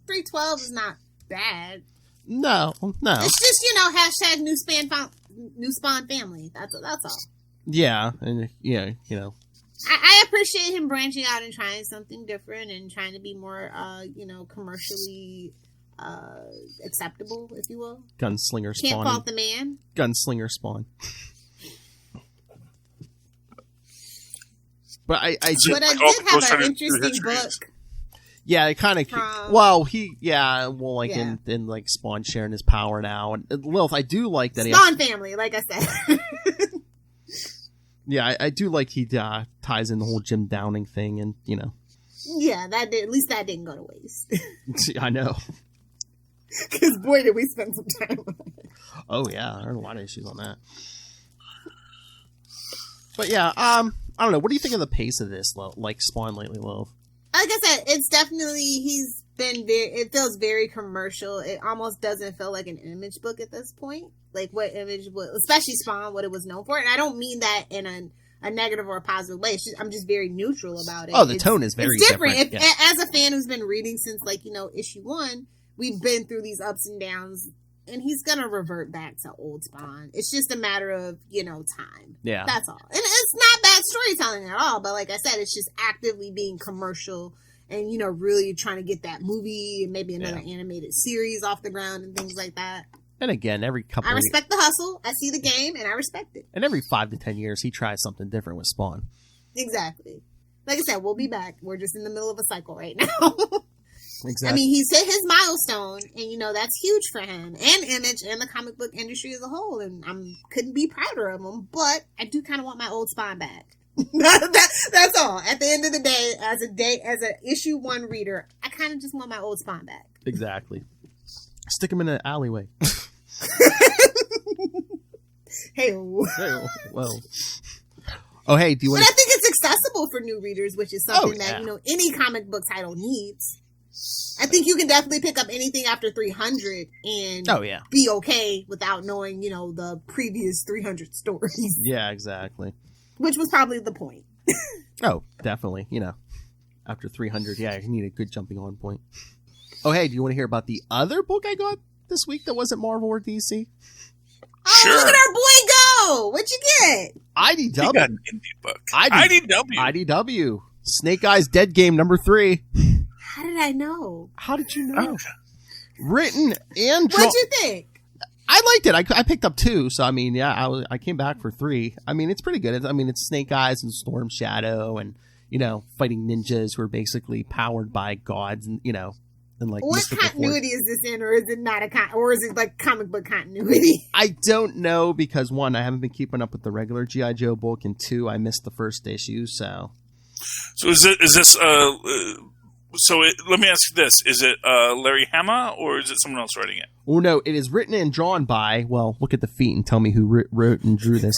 312 is not bad. No. It's just, hashtag new Spawn family. That's all. Yeah, and I appreciate him branching out and trying something different and trying to be more, commercially acceptable, if you will. Gunslinger Spawn. Can't fault the man. Gunslinger Spawn. But I did have an interesting book. Yeah, it kind of. In like Spawn sharing his power now, and Lilith, I do like that. Spawn family, like I said. Yeah, I do like he ties in the whole Jim Downing thing, and Yeah, at least that didn't go to waste. I know. Because boy, did we spend some time on it. Oh yeah, there are a lot of issues on that. But yeah, I don't know. What do you think of the pace of this, like Spawn lately, Lilith? Like I said, it's definitely it feels very commercial. It almost doesn't feel like an Image book at this point. Like what Image was, especially Spawn, what it was known for. And I don't mean that in a negative or a positive way. I'm just very neutral about it. Oh, the tone is very different. As a fan who's been reading since issue 1, we've been through these ups and downs, and he's gonna revert back to old Spawn. It's just a matter of time. Yeah, that's all. And it's not bad storytelling at all. But like I said, it's just actively being commercial and really trying to get that movie and maybe another animated series off the ground and things like that. And again, I respect the hustle. I see the game, and I respect it. And every 5 to 10 years, he tries something different with Spawn. Exactly. Like I said, we'll be back. We're just in the middle of a cycle right now. Exactly. I mean, he's hit his milestone, and that's huge for him and Image and the comic book industry as a whole. And I couldn't be prouder of him, but I do kind of want my old Spawn back. That's all. At the end of the day, as an issue 1 reader, I kind of just want my old Spawn back. Exactly. Stick him in an alleyway. Hey, well. Oh, hey, do you want? But I think it's accessible for new readers, which is something that any comic book title needs. I think you can definitely pick up anything after 300 and be okay without knowing, the previous 300 stories. Yeah, exactly. Which was probably the point. Oh, definitely. After 300, you need a good jumping on point. Oh, hey, do you want to hear about the other book I got this week that wasn't Marvel or DC? Oh, sure. Look at our boy go! What'd you get? IDW. He got an indie book. IDW. Snake Eyes Deadgame #3. How did I know? How did you know? Written and What'd you think? I liked it. I picked up 2, so I came back for 3. I mean, it's pretty good. It's Snake Eyes and Storm Shadow, and fighting ninjas who are basically powered by gods, and and like what continuity is this in, or is it not or is it like comic book continuity? I don't know, because 1, I haven't been keeping up with the regular G.I. Joe book, and 2, I missed the first issue. So is this? Let me ask you this: is it Larry Hama, or is it someone else writing it? Oh no, it is written and drawn by. Well, look at the feet and tell me who wrote and drew this.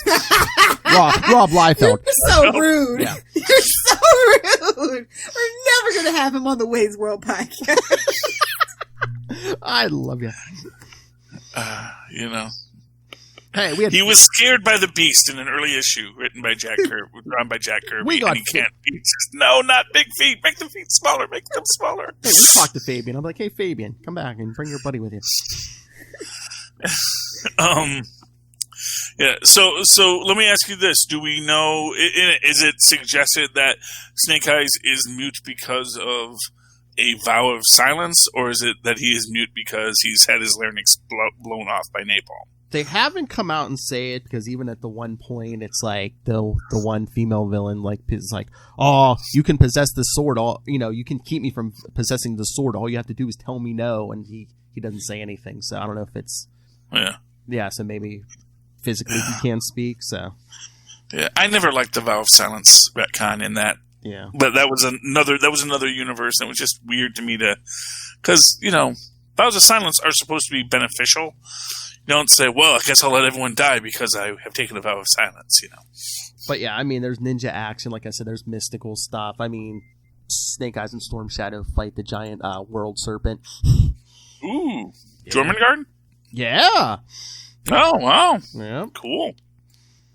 Rob Liefeld. You're so rude. Yeah. You're so rude. We're never going to have him on the Ways World podcast. I love you. Hey, he was scared by the Beast in an early issue, written by Jack Kirby, drawn by Jack Kirby, and he can't. He says, "No, not big feet. Make the feet smaller. Make them smaller." Hey, let's talk to Fabian. I'm like, "Hey, Fabian, come back and bring your buddy with you." Yeah. So let me ask you this: do we know? Is it suggested that Snake Eyes is mute because of a vow of silence, or is it that he is mute because he's had his larynx blown off by napalm? They haven't come out and say it, because even at the one point, it's like the one female villain is like, "Oh, you can possess the sword. You can keep me from possessing the sword. All you have to do is tell me no." And he doesn't say anything. So I don't know if it's So maybe physically he can't speak. So I never liked the vow of silence retcon in that. Yeah, but that was another universe, and it was just weird to me because vows of silence are supposed to be beneficial. You don't say, "Well, I guess I'll let everyone die because I have taken a vow of silence," But yeah, there's ninja action. Like I said, there's mystical stuff. Snake Eyes and Storm Shadow fight the giant world serpent. Ooh. Yeah. Jormungand? Yeah. Oh, wow. Yeah. Cool.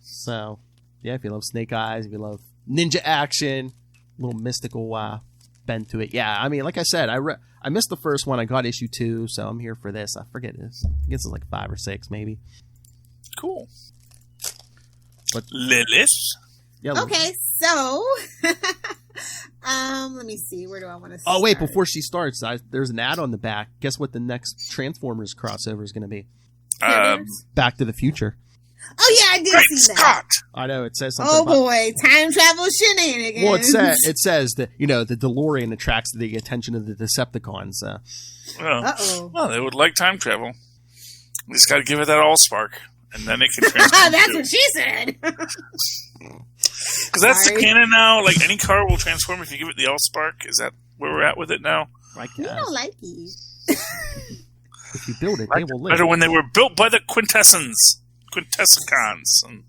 So, yeah, if you love Snake Eyes, if you love ninja action, a little mystical bend to it. Yeah, I mean, like I said, I missed the first one. I got issue 2, so I'm here for this. I forget this. I guess it's like 5 or 6, maybe. Cool. But Lilith? Yeah. Okay, so let me see. Where do I want to start? Oh, wait, before she starts, there's an ad on the back. Guess what the next Transformers crossover is going to be? Back to the Future. Oh, yeah, I did see that. Scott. I know, it says something Oh, boy, time travel shenanigans. Well, it says that, the DeLorean attracts the attention of the Decepticons. Well, they would like time travel. We just got to give it that Allspark, and then it can transform. That's what she said. Because that's the canon now. Like, any car will transform if you give it the Allspark. Is that where we're at with it now? You don't like it. If you build it, they will live. Better when they were built by the Quintessicons. And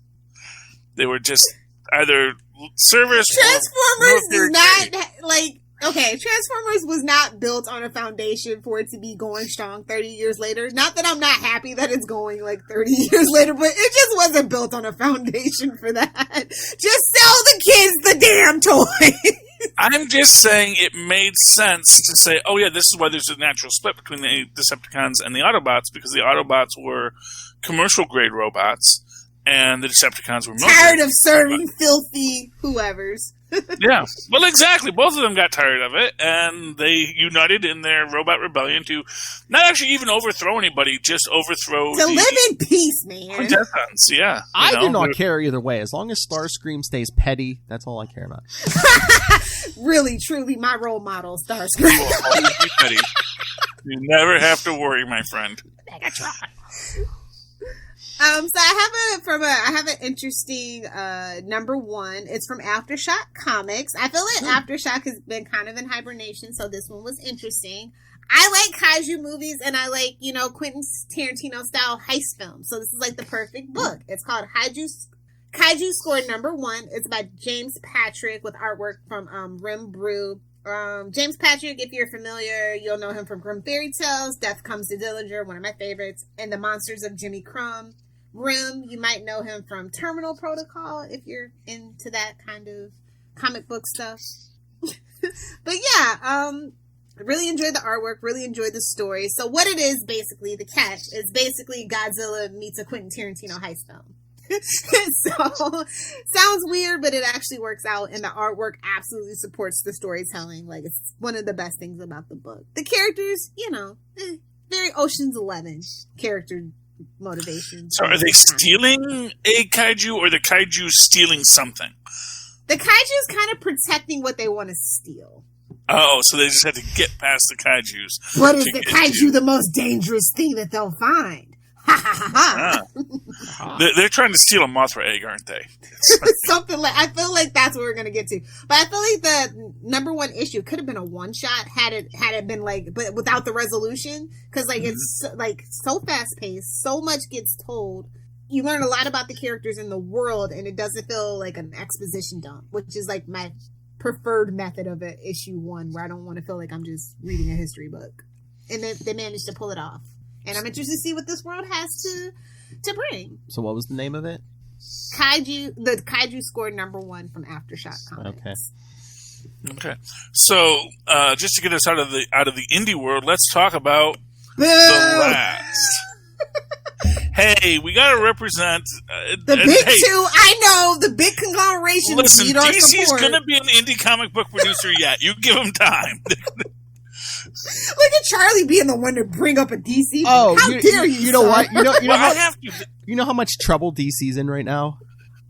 they were just either service. Transformers is not Transformers was not built on a foundation for it to be going strong 30 years later. Not that I'm not happy that it's going like 30 years later, but it just wasn't built on a foundation for that. Just sell the kids the damn toy. I'm just saying it made sense to say, oh yeah, this is why there's a natural split between the Decepticons and the Autobots, because the Autobots were commercial grade robots and the Decepticons were tired of serving filthy whoever's. Yeah, well, exactly. Both of them got tired of it, and they united in their robot rebellion to not actually even overthrow anybody, just overthrow to live in peace, man. Quintessons, yeah. I do not care either way. As long as Starscream stays petty, that's all I care about. Really, truly, my role model, Starscream. You will always be petty. You never have to worry, my friend. So I have an interesting number 1. It's from Aftershock Comics. I feel like Aftershock has been kind of in hibernation, so this one was interesting. I like kaiju movies, and I like, Quentin Tarantino style heist films. So this is like the perfect book. It's called Kaiju Score Number 1. It's by James Patrick with artwork from Rim Brew. James Patrick, if you're familiar, you'll know him from Grim Fairy Tales, Death Comes to Dillinger, one of my favorites, and The Monsters of Jimmy Crumb. Rim, you might know him from Terminal Protocol if you're into that kind of comic book stuff. But yeah, I really enjoyed the artwork, really enjoyed the story. So what it is, basically, the catch is basically Godzilla meets a Quentin Tarantino heist film. So, sounds weird, but it actually works out, and the artwork absolutely supports the storytelling. Like, it's one of the best things about the book. The characters, very Ocean's 11 character motivation. So are they stealing a kaiju, or the kaiju stealing something? The kaiju is kind of protecting what they want to steal. Oh, so they just had to get past the kaijus. What is the kaiju the most dangerous thing that they'll find? They're trying to steal a Mothra egg, aren't they? Something like, I feel like that's what we're gonna get to. But I feel like the number 1 issue could have been a one shot had it been like, but without the resolution, because like it's like so fast paced, so much gets told. You learn a lot about the characters in the world, and it doesn't feel like an exposition dump, which is like my preferred method of an issue 1, where I don't want to feel like I'm just reading a history book. And they managed to pull it off. And I'm interested to see what this world has to bring. So what was the name of it? The Kaiju Score number 1 from Aftershock Comics. Okay. So just to get us out of the indie world, let's talk about The Last. Hey, we got to represent the big two. I know the big conglomeration. Listen, DC's going to be an indie comic book producer yet. You give them time. Look at Charlie being the one to bring up a DC. Oh, how dare you? You know what? You know how much trouble DC's in right now?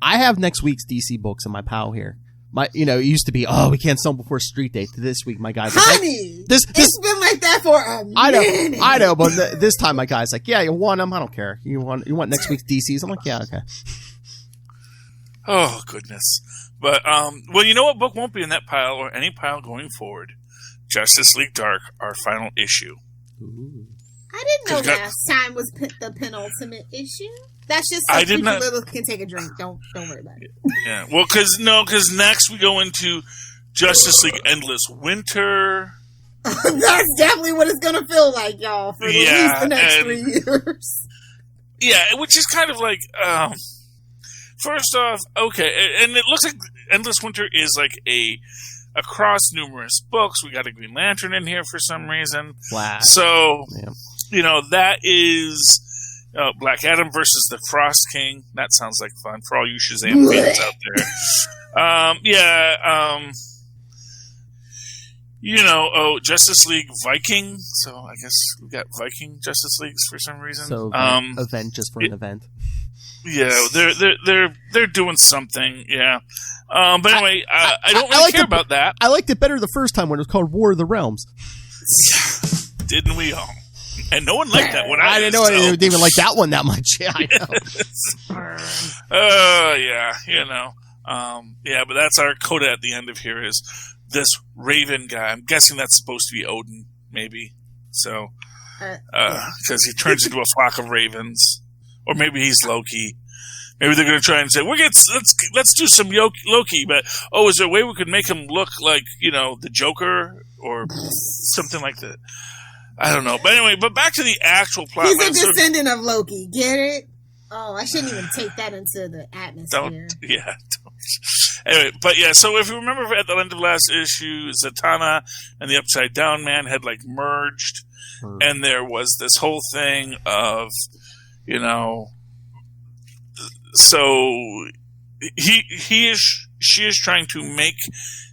I have next week's DC books in my pile here. It used to be, we can't sell them before Street Day. To this week, my guy's honey, like, it's been like that for a minute. I know, but this time my guy's like, yeah, you want them? I don't care. You want next week's DC's? I'm like, yeah, okay. Oh goodness, but well, you know what book won't be in that pile or any pile going forward? Justice League Dark, our final issue. Ooh. I didn't know last time was the penultimate issue. That's just so Little can take a drink. Don't worry about it. Yeah, well, because next we go into Justice League Endless Winter. That's definitely what it's gonna feel like, y'all, for at least the next 3 years. Yeah, which is kind of like, first off, okay, and it looks like Endless Winter is like across numerous books. We got a Green Lantern in here for some reason. Flash. So, that is Black Adam versus the Frost King. That sounds like fun for all you Shazam fans out there. Justice League Viking. So I guess we got Viking Justice Leagues for some reason. So event just for an event. Yeah, they're doing something. Yeah, but anyway, I don't really care about that. I liked it better the first time when it was called War of the Realms. Didn't we all? And no one liked that one. I didn't know I didn't even like that one that much. Yeah, I know. But that's our coda at the end of here is this Raven guy. I'm guessing that's supposed to be Odin, maybe. So, because he turns into a flock of ravens, or maybe he's Loki. Maybe they're going to try and say, let's do some Loki, but is there a way we could make him look like the Joker or something like that? I don't know. But anyway, back to the actual plot. He's a descendant of Loki. Get it? Oh, I shouldn't even take that into the atmosphere. Don't. Anyway, so if you remember at the end of last issue, Zatanna and the Upside Down Man had merged, and there was this whole thing of, so she is trying to make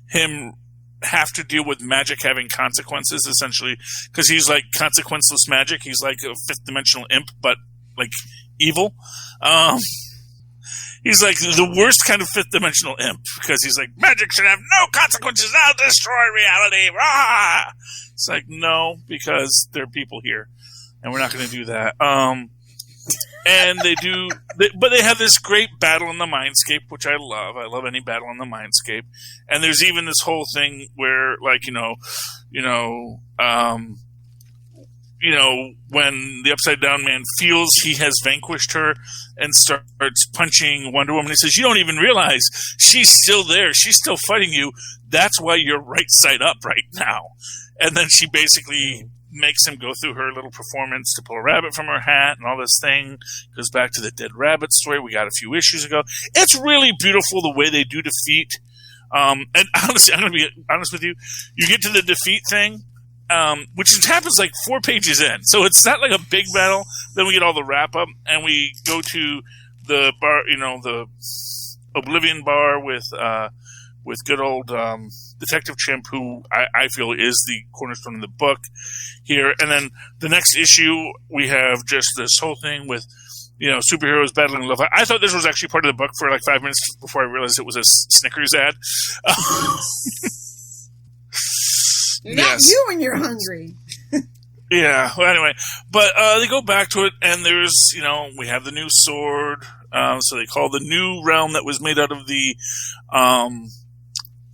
him have to deal with magic having consequences, essentially, because he's like consequenceless magic. He's like a fifth dimensional imp, but evil. He's like the worst kind of fifth dimensional imp because he's like, magic should have no consequences. I'll destroy reality. Rah! It's like, no, because there are people here, and we're not going to do that. And but they have this great battle in the Mindscape, which I love. I love any battle in the Mindscape. And there's even this whole thing where, when the Upside Down Man feels he has vanquished her and starts punching Wonder Woman, he says, "You don't even realize she's still there. She's still fighting you. That's why you're right side up right now." And then she basically makes him go through her little performance to pull a rabbit from her hat and all this thing. Goes back to the dead rabbit story we got a few issues ago. It's really beautiful the way they do defeat. And honestly, I'm going to be honest with you. You get to the defeat thing, which happens 4 pages in. So it's not like a big battle. Then we get all the wrap up and we go to the bar, the Oblivion bar with good old, Detective Chimp, who I feel is the cornerstone of the book here. And then the next issue, we have just this whole thing with, superheroes battling love. I thought this was actually part of the book for 5 minutes before I realized it was a Snickers ad. You're not you when you're hungry. Yeah. Well, anyway, but they go back to it, and there's, we have the new sword. So they call the new realm that was made out of the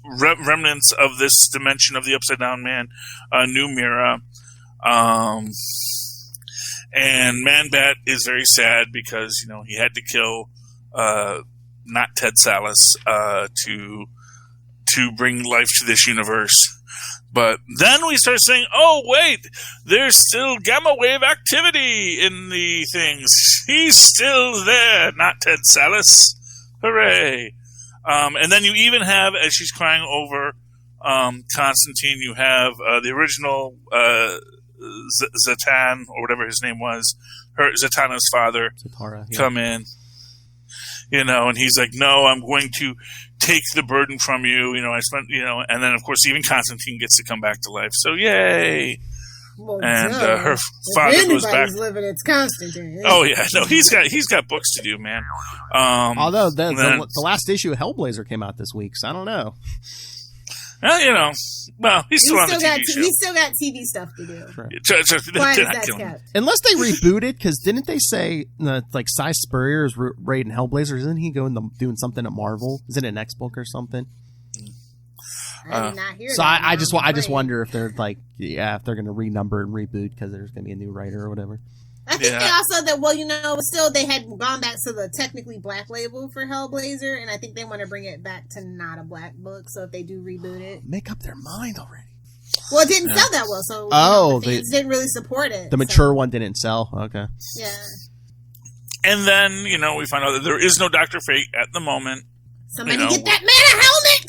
remnants of this dimension of the Upside Down Man, New Mira. And Man-Bat is very sad because, he had to kill not Ted Sallis to bring life to this universe. But then we start saying, oh, wait, there's still gamma wave activity in the things. He's still there, not Ted Sallis. Hooray. And then you even have, as she's crying over Constantine, you have the original Zatan, or whatever his name was, Zatanna's father, come in. And he's like, no, I'm going to take the burden from you. And then, of course, even Constantine gets to come back to life. So, yay. Well, and her father goes back. Living, it's Constantine. Oh, yeah. No, he's got books to do, man. Although the last issue of Hellblazer came out this week, so I don't know. Well, he's still on the TV show. He's still got TV stuff to do. Sure. Unless they reboot it, because didn't they say Cy Spurrier is raiding Hellblazer? Isn't he doing something at Marvel? Is it an X book or something? I did not hear so that. I just wonder if they're if they're going to renumber and reboot because there's going to be a new writer or whatever. I think they also still they had gone back to the technically black label for Hellblazer, and I think they want to bring it back to not a black book. So if they do reboot it, make up their mind already. Well, it didn't sell that well, so the fans didn't really support it. The mature one didn't sell. Okay. Yeah. And then we find out that there is no Dr. Fate at the moment. Somebody get that man a helmet.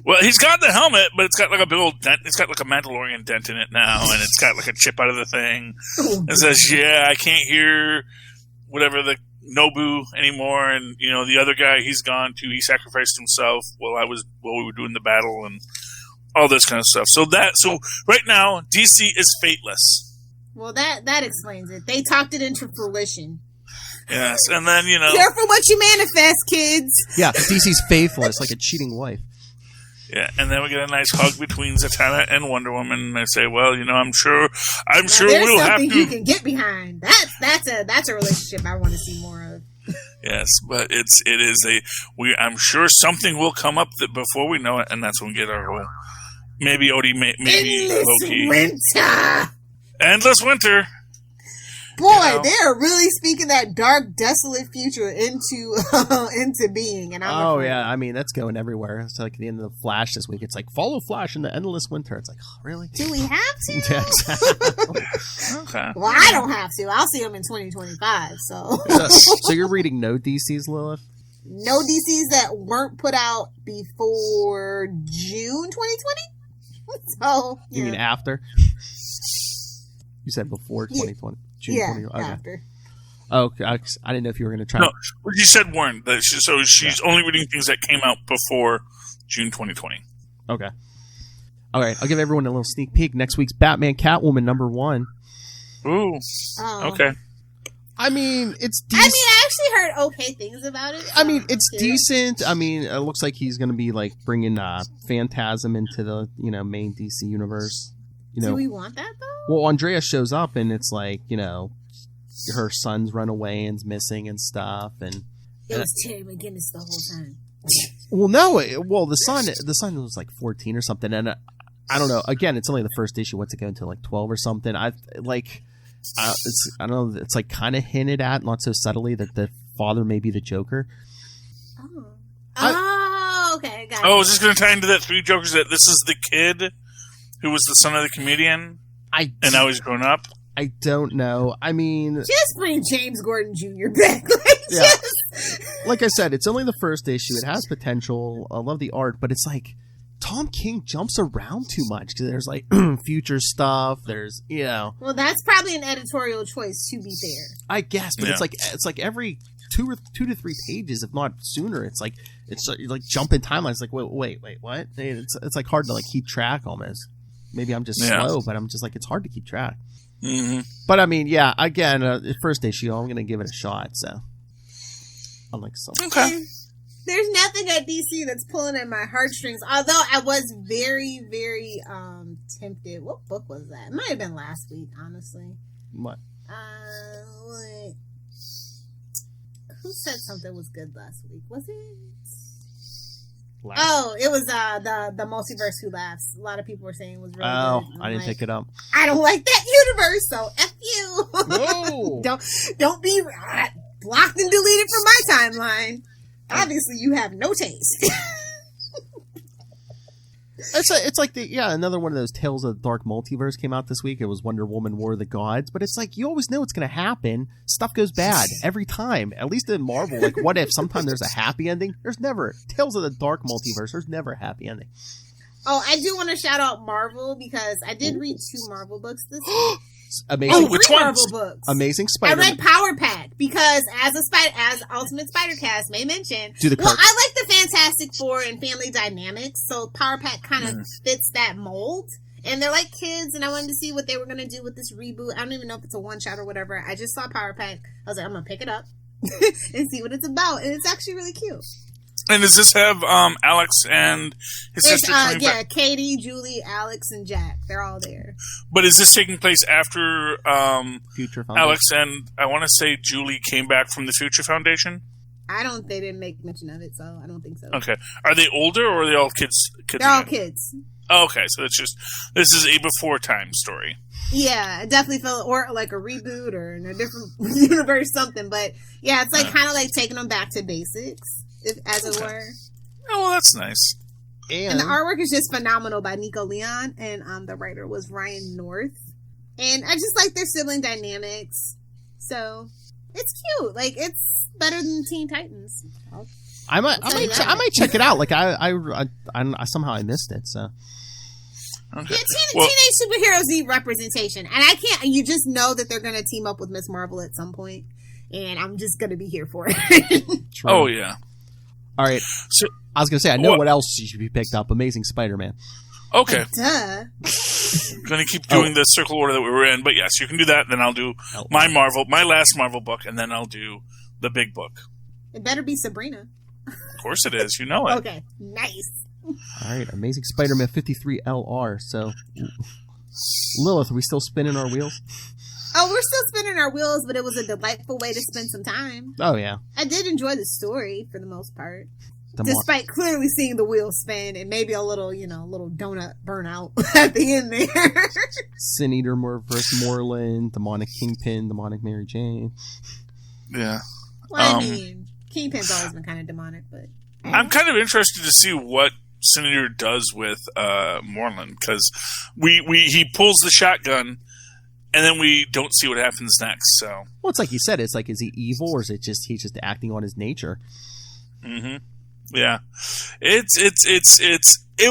Well, he's got the helmet, but it's got like a big old dent. It's got like a Mandalorian dent in it now, and it's got like a chip out of the thing. It says, I can't hear whatever the Nobu anymore, and the other guy, he's gone too. He sacrificed himself while we were doing the battle, and all this kind of stuff. So right now, DC is fateless. Well, that explains it. They talked it into fruition. Yes, and then careful what you manifest, kids. Yeah, DC's faithless, like a cheating wife. Yeah, and then we get a nice hug between Zatanna and Wonder Woman, and they say, "Well, I'm sure we'll have to." There's something you can get behind. That's a relationship I want to see more of. Yes, but I'm sure something will come up before we know it, and that's when we get our maybe Odie, maybe Loki. Endless winter. Boy, they're really speaking that dark, desolate future into being. And yeah, I mean that's going everywhere. It's like the end of the Flash this week. It's like follow Flash in the endless winter. It's like, really? Do we have to? Yeah, exactly. Okay. Well, I don't have to. I'll see them in 2025. So you're reading no DCs, Lilith? No DCs that weren't put out before June 2020. So you mean after? You said before 2020. June 20. Okay. After. Okay, I didn't know if you were going to try. No, you said weren't. So she's only reading things that came out before June 2020. Okay. All right, I'll give everyone a little sneak peek. Next week's Batman Catwoman #1. Ooh. Okay. I mean, it's decent. I mean, I actually heard okay things about it. I mean, it's decent. I mean, it looks like he's going to be like bringing Phantasm into the main DC universe. Do we want that though? Well, Andrea shows up and it's like, her son's run away and's missing and stuff, and it was Terry McGinnis the whole time. Well, no, the son was like 14 or something, and I don't know. Again, it's only the first issue. What's it going to like 12 or something? I don't know. It's like kind of hinted at, not so subtly, that the father may be the Joker. Okay, got it. Oh, is this going to tie into that Three Jokers? That this is the kid who was the son of the comedian? And now he's grown up? I don't know. I mean... Just bring James Gordon Jr. back. Like I said, it's only the first issue. It has potential. I love the art, but it's like Tom King jumps around too much because there's like future stuff. There's, Well, that's probably an editorial choice, to be fair. I guess, but it's like every two to three pages, if not sooner. It's like jumping timelines. Like wait, what? It's like hard to like keep track almost. Maybe I'm just slow, but I'm just like, it's hard to keep track. Mm-hmm. But I mean, again, first issue, I'm going to give it a shot. So, unlike some. Okay. There's nothing at DC that's pulling at my heartstrings. Although I was very, very tempted. What book was that? It might have been last week, honestly. What? Who said something was good last week? Was it? It was the Multiverse Who Laughs. A lot of people were saying it was really good. I didn't pick it up. I don't like that universe, so F you. No. don't be blocked and deleted from my timeline. Obviously, you have no taste. It's like another one of those Tales of the Dark Multiverse came out this week. It was Wonder Woman War of the Gods, but it's like you always know what's going to happen. Stuff goes bad every time. At least in Marvel, like what if sometimes there's a happy ending? There's never Tales of the Dark Multiverse. There's never a happy ending. Oh, I do want to shout out Marvel because I did read 2 Marvel books this week. Amazing. Which ones? Marvel books. Amazing Spider-Man. I read Power Pack because as Ultimate Spider-Cast may mention, I like the Fantastic Four and family dynamics, so Power Pack kind of fits that mold. And they're like kids, and I wanted to see what they were going to do with this reboot. I don't even know if it's a one-shot or whatever. I just saw Power Pack. I was like, I'm going to pick it up and see what it's about. And it's actually really cute. And does this have Alex and his sister coming back? Katie, Julie, Alex, and Jack. They're all there. But is this taking place after Future Foundation? Alex and, I want to say, Julie came back from the Future Foundation? They didn't make mention of it, so I don't think so. Okay. Are they older, or are they all kids? They're all kids. Okay, so this is a before time story. Yeah, it definitely felt or like a reboot or in a different universe, something. But yeah, it's like kind of like taking them back to basics, as it were. Oh, well, that's nice. And the artwork is just phenomenal by Nico Leon, and the writer was Ryan North. And I just like their sibling dynamics. So it's cute. Like, it's better than Teen Titans. I might check it out. Like I somehow I missed it. So okay. Yeah, teenage superheroes need representation, and I can't. You just know that they're going to team up with Ms. Marvel at some point, and I'm just going to be here for it. Oh yeah. All right. So I was going to say I know what else should be picked up. Amazing Spider-Man. Okay. Duh. Going to keep doing the circle order that we were in, but yes, you can do that. Then I'll do my last Marvel book, and then I'll do the big book. It better be Sabrina. Of course it is. You know it. Okay. Nice. All right. Amazing Spider-Man 53 LR. So, Lilith, are we still spinning our wheels? Oh, we're still spinning our wheels, but it was a delightful way to spend some time. Oh, yeah. I did enjoy the story for the most part. Despite clearly seeing the wheels spin and maybe a little donut burnout at the end there. Sin Eater versus Moreland, Demonic Kingpin, Demonic Mary Jane. Yeah. Well, I mean, Kingpin's always been kind of demonic, but... I'm kind of interested to see what Sin Eater does with Moreland, because he pulls the shotgun, and then we don't see what happens next, so... Well, it's like you said, it's like, is he evil, or is it just he's just acting on his nature? Mm-hmm. Yeah, it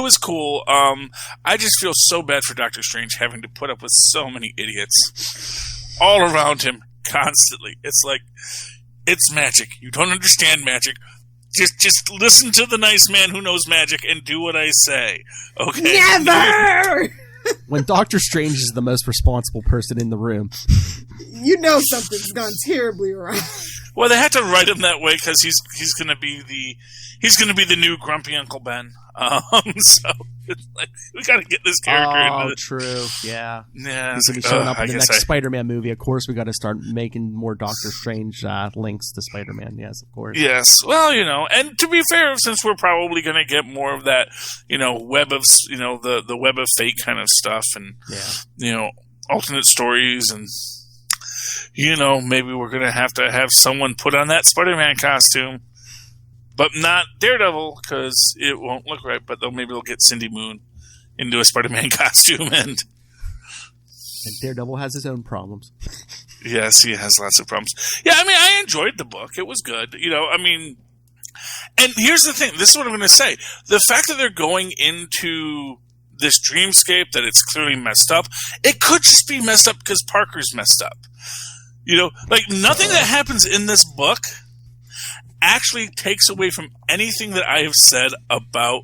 was cool. I just feel so bad for Doctor Strange having to put up with so many idiots all around him constantly. It's like, it's magic. You don't understand magic. Just listen to the nice man who knows magic and do what I say. Okay. Never. When Doctor Strange is the most responsible person in the room, you know something's gone terribly wrong. Well, they had to write him that way because he's going to be the new grumpy Uncle Ben. So it's like, we got to get this character into the... true. Yeah. Yeah. He's going to be showing up in the next Spider-Man movie. Of course, we got to start making more Doctor Strange links to Spider-Man. Yes, of course. Yes. Well, and to be fair, since we're probably going to get more of that, web of, the web of fate kind of stuff and, alternate stories and, maybe we're going to have someone put on that Spider-Man costume. But not Daredevil, because it won't look right. But maybe they'll get Cindy Moon into a Spider-Man costume. And Daredevil has his own problems. Yes, he has lots of problems. Yeah, I mean, I enjoyed the book. It was good. And here's the thing. This is what I'm going to say. The fact that they're going into this dreamscape, that it's clearly messed up, it could just be messed up because Parker's messed up. Nothing that happens in this book actually takes away from anything that I have said about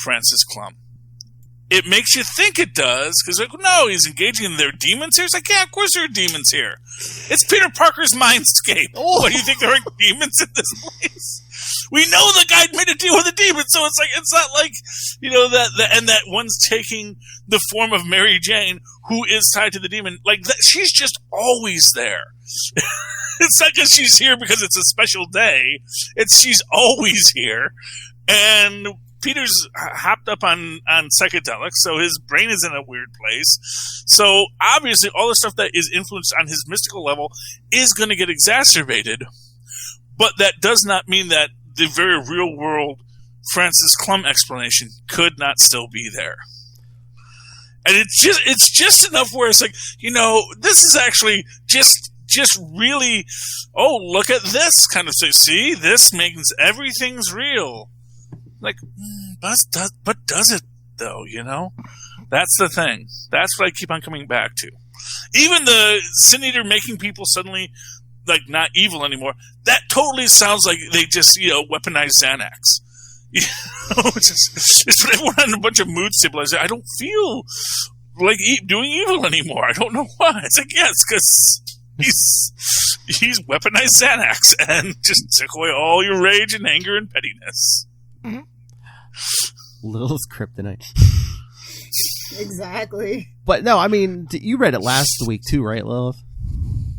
Francis Clum. It makes you think it does, because no, he's engaging in their demons here. It's like, yeah, of course there are demons here. It's Peter Parker's mindscape. Oh. What do you think there are demons in this place? We know the guy made a deal with a demon, so it's not like that one's taking the form of Mary Jane, who is tied to the demon. She's just always there. It's not because she's here because it's a special day. She's always here. And Peter's hopped up on psychedelics, so his brain is in a weird place. So obviously all the stuff that is influenced on his mystical level is going to get exacerbated. But that does not mean that the very real world Francis Clum explanation could not still be there. And it's just enough where it's like, this is actually just really, oh, look at this kind of thing. See, this makes everything's real. But does it though? That's the thing. That's what I keep on coming back to. Even the Sin Eater making people suddenly not evil anymore. That totally sounds like they just weaponize Xanax. It's when everyone on a bunch of mood stabilizers. I don't feel like doing evil anymore. I don't know why. It's like, yes, because he's weaponized Xanax and just took away all your rage and anger and pettiness. Mm-hmm. Lilith's kryptonite. Exactly. But no, I mean, you read it last week too, right, Lilith?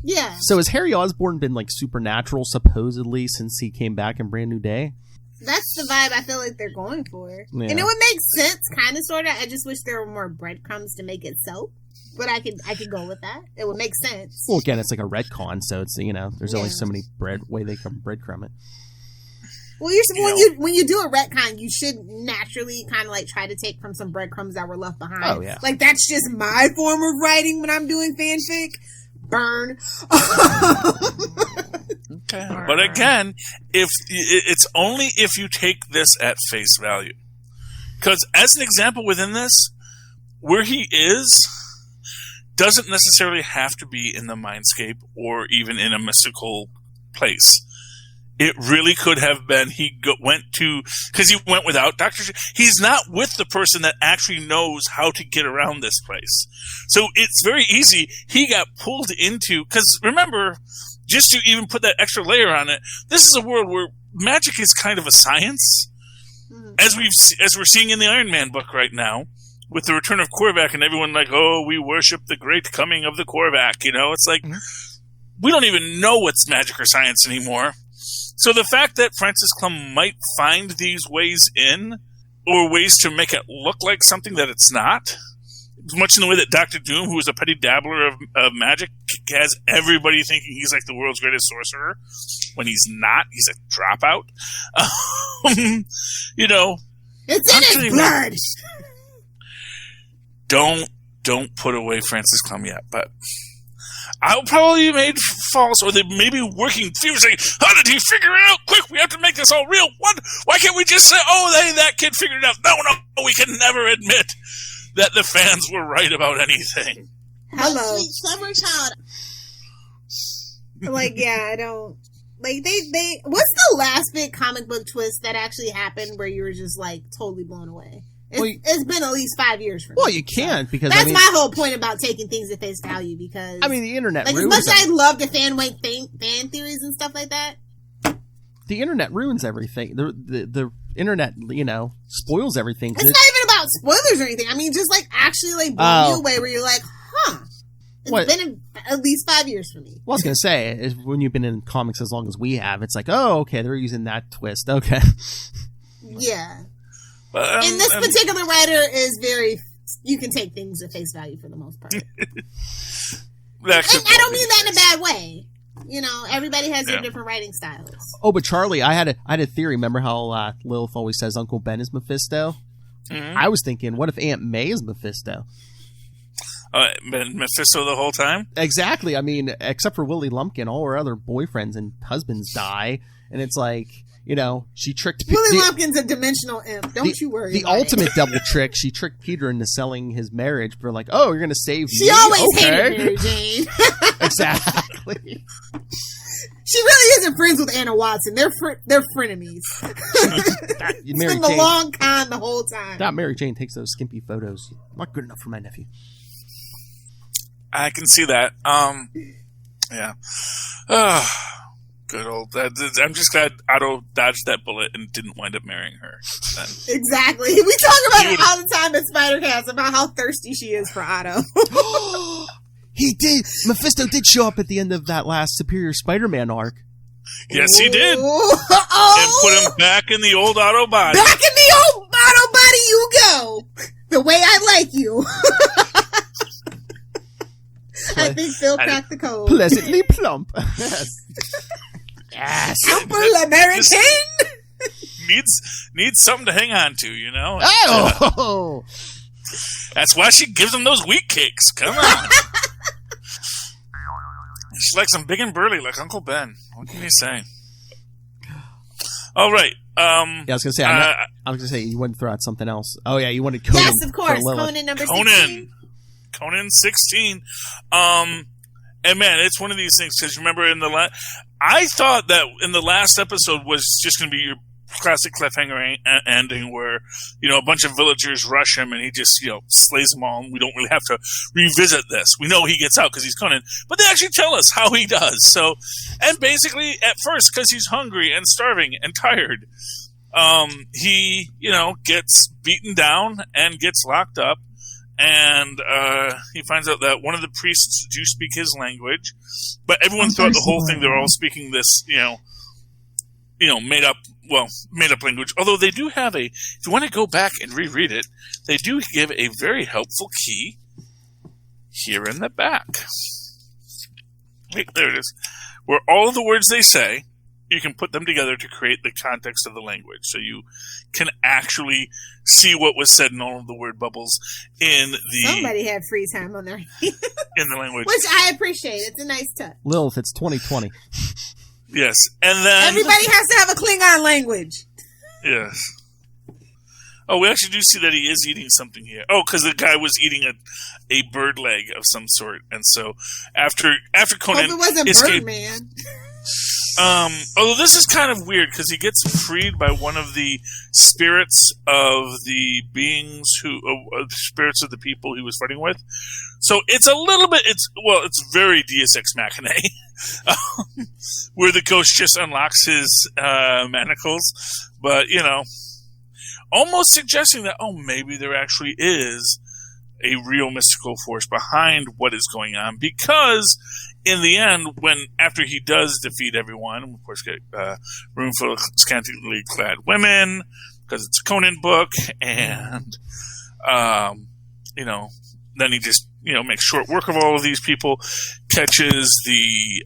Yeah. So has Harry Osborn been supernatural supposedly since he came back in Brand New Day? That's the vibe I feel like they're going for. Yeah. And it would make sense, kind of, sort of. I just wish there were more breadcrumbs to make it so. But I could go with that. It would make sense. Well, again, it's like a retcon, so it's, there's only so many way they can breadcrumb it. Well, when you do a retcon, you should naturally kind of like try to take from some breadcrumbs that were left behind. Oh, yeah. Like, that's just my form of writing when I'm doing fanfic. Burn. Okay. But again, it's only if you take this at face value. Because as an example within this, where he is doesn't necessarily have to be in the mindscape or even in a mystical place. It really could have been because he went without Dr. He's not with the person that actually knows how to get around this place. So it's very easy. He got pulled into, because remember, just to even put that extra layer on it, this is a world where magic is kind of a science. As we're seeing in the Iron Man book right now, with the return of Korvac and everyone like, oh, we worship the great coming of the Korvac. It's like, we don't even know what's magic or science anymore. So the fact that Francis Clem might find these ways in, or ways to make it look like something that it's not, much in the way that Dr. Doom, who is a petty dabbler of magic, has everybody thinking he's like the world's greatest sorcerer, when he's not. He's a dropout. It's in his blood. Don't put away Francis Clem yet, but I'll probably be made false, or they may be working furiously. How did he figure it out? Quick, we have to make this all real. What? Why can't we just say, that kid figured it out? No, we can never admit that the fans were right about anything. Hello. Sweet summer child. Like, yeah, I don't... Like, they... What's the last big comic book twist that actually happened where you were just, like, totally blown away? It's been at least 5 years for me. Well, you can't, because that's my whole point about taking things at face value, because the internet ruins as much as I love the fan theories and stuff like that. The internet ruins everything. The internet, spoils everything. It's not even about spoilers or anything. I mean, just like actually like blow you away where you're like, It's been at least 5 years for me. Well, I was going to say, is when you've been in comics as long as we have, it's like, oh, okay, they're using that twist. Okay. Yeah. And this particular writer is you can take things at face value for the most part. And I don't mean that in a bad way. Everybody has their different writing styles. Oh, but Charlie, I had a theory. Remember how Lilith always says Uncle Ben is Mephisto? Mm-hmm. I was thinking, what if Aunt May is Mephisto? Been Mephisto the whole time? Exactly. I mean, except for Willie Lumpkin, all her other boyfriends and husbands die, and it's like, she tricked Willie Lumpkin's a dimensional imp. Don't you worry. The ultimate double trick. She tricked Peter into selling his marriage. But like, oh, you're going to save me? She always hated Mary Jane. Exactly. She really isn't friends with Anna Watson. They're frenemies. It's been the long con the whole time. That Mary Jane takes those skimpy photos. Not good enough for my nephew. I can see that. Yeah. Good old. I'm just glad Otto dodged that bullet and didn't wind up marrying her. Then. Exactly. We talk about it all the time at Spider-Cast about how thirsty she is for Otto. He did. Mephisto did show up at the end of that last Superior Spider-Man arc. Yes, he did. And put him back in the old Otto body. Back in the old Otto body you go. The way I like you. I think Phil cracked the code. Pleasantly plump. Yes. Ample American. Needs something to hang on to, Oh! That's why she gives him those wheat cakes. Come on. She likes them big and burly like Uncle Ben. What can you say? All right. I was gonna say. I was gonna say you wanted to throw out something else. Oh yeah, you wanted Conan. Yes, of course. Conan number 16. Conan 16. And man, it's one of these things because remember I thought that in the last episode was just going to be your classic cliffhanger ending where a bunch of villagers rush him and he just slays them all, and we don't really have to revisit this. We know he gets out because he's Conan, but they actually tell us how he does. So, and basically at first because he's hungry and starving and tired, he gets beaten down and gets locked up. And he finds out that one of the priests do speak his language, but everyone throughout the whole thing, they're all speaking this, made up made up language. Although they do have if you want to go back and reread it, they do give a very helpful key here in the back. Wait, there it is. Where all of the words they say, you can put them together to create the context of the language. So you can actually see what was said in all of the word bubbles in the... Somebody had free time on their hands. In the language. Which I appreciate. It's a nice touch. Lilith, it's 2020. Yes. And then... Everybody has to have a Klingon language. Yes. Oh, we actually do see that he is eating something here. Oh, because the guy was eating a bird leg of some sort. And so after Conan... Hope it wasn't Birdman. Although this is kind of weird because he gets freed by one of the spirits of the beings spirits of the people he was fighting with. So it's a little bit, it's very Deus Ex Machina, where the ghost just unlocks his manacles, but almost suggesting that maybe there actually is a real mystical force behind what is going on, because in the end, after he does defeat everyone, of course, get a room full of scantily clad women, because it's a Conan book, and then he just makes short work of all of these people, catches the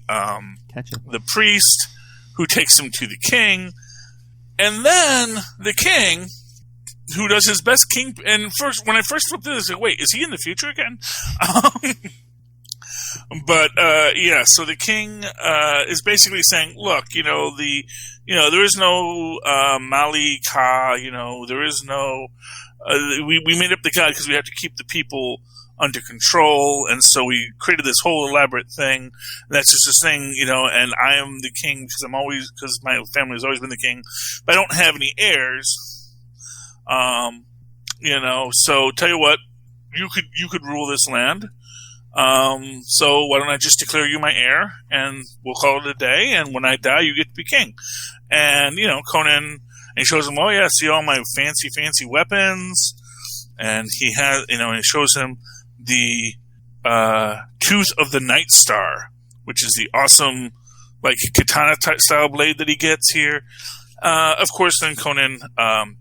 priest, who takes him to the king, and then the king, who does his best king, and when I first flipped through this, I was like, wait, is he in the future again? But so the king is basically saying, look, there is no Mali Ka, there is no. We made up the god because we have to keep the people under control, and so we created this whole elaborate thing. And that's just this thing, and I am the king because my family has always been the king, but I don't have any heirs. So tell you what, you could rule this land. So why don't I just declare you my heir, and we'll call it a day, and when I die, you get to be king. And, Conan, and he shows him, oh yeah, see all my fancy weapons, and he has, and he shows him the, Tooth of the Night Star, which is the awesome, katana style blade that he gets here. Of course, then Conan,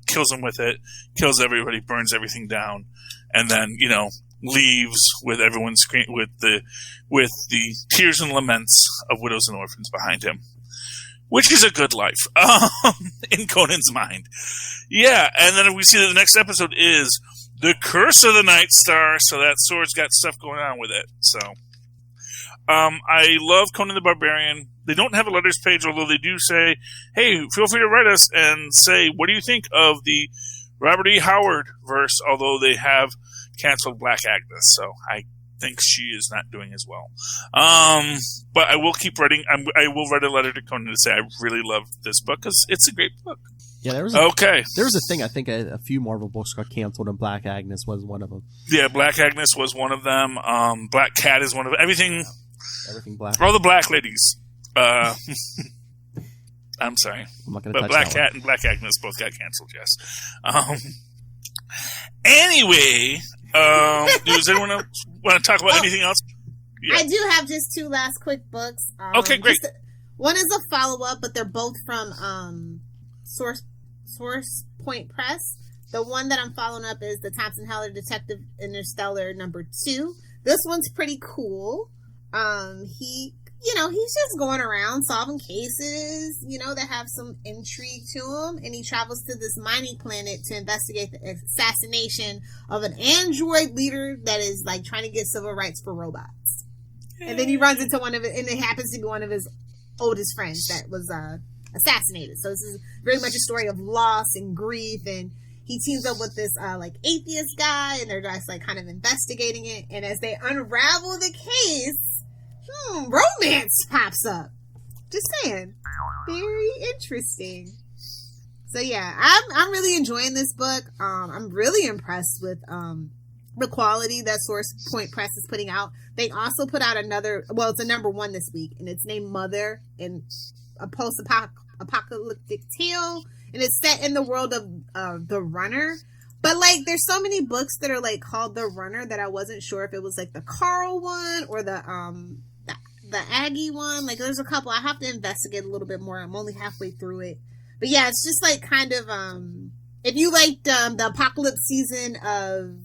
kills him with it, kills everybody, burns everything down, and then, leaves with everyone with the tears and laments of widows and orphans behind him, which is a good life in Conan's mind. Yeah, and then we see that the next episode is the Curse of the Night Star, so that sword's got stuff going on with it. So, I love Conan the Barbarian. They don't have a letters page, although they do say, hey, feel free to write us and say, what do you think of the Robert E. Howard verse, although they have canceled Black Agnes, so I think she is not doing as well. But I will keep writing. I will write a letter to Conan to say I really love this book because it's a great book. Yeah, there was a thing. I think a few Marvel books got canceled, and Black Agnes was one of them. Yeah, Black Agnes was one of them. Black Cat is one of them. Everything black. All the black ladies. I'm sorry, I'm not going to touch Black that Cat and Black Agnes both got canceled. Yes. Anyway. Does anyone else want to talk about anything else? Yeah. I do have just two last quick books. Okay, great. One is a follow-up, but they're both from Source Point Press. The one that I'm following up is the Thompson Heller Detective Interstellar #2. This one's pretty cool. He's just going around solving cases, that have some intrigue to him. And he travels to this mining planet to investigate the assassination of an android leader that is trying to get civil rights for robots. And then he runs into one of it, and it happens to be one of his oldest friends that was assassinated. So this is very much a story of loss and grief. And he teams up with this atheist guy, and they're just kind of investigating it. And as they unravel the case, romance pops up. Just saying. Very interesting. So yeah, I'm really enjoying this book. I'm really impressed with the quality that Source Point Press is putting out. They also put out it's a #1 this week, and it's named Mother, and a post-apocalyptic tale, and it's set in the world of The Runner. But there's so many books that are called The Runner that I wasn't sure if it was the Carl one or the Aggie one. There's a couple. I have to investigate a little bit more. I'm only halfway through it. But yeah, it's just like kind of if you liked the apocalypse season of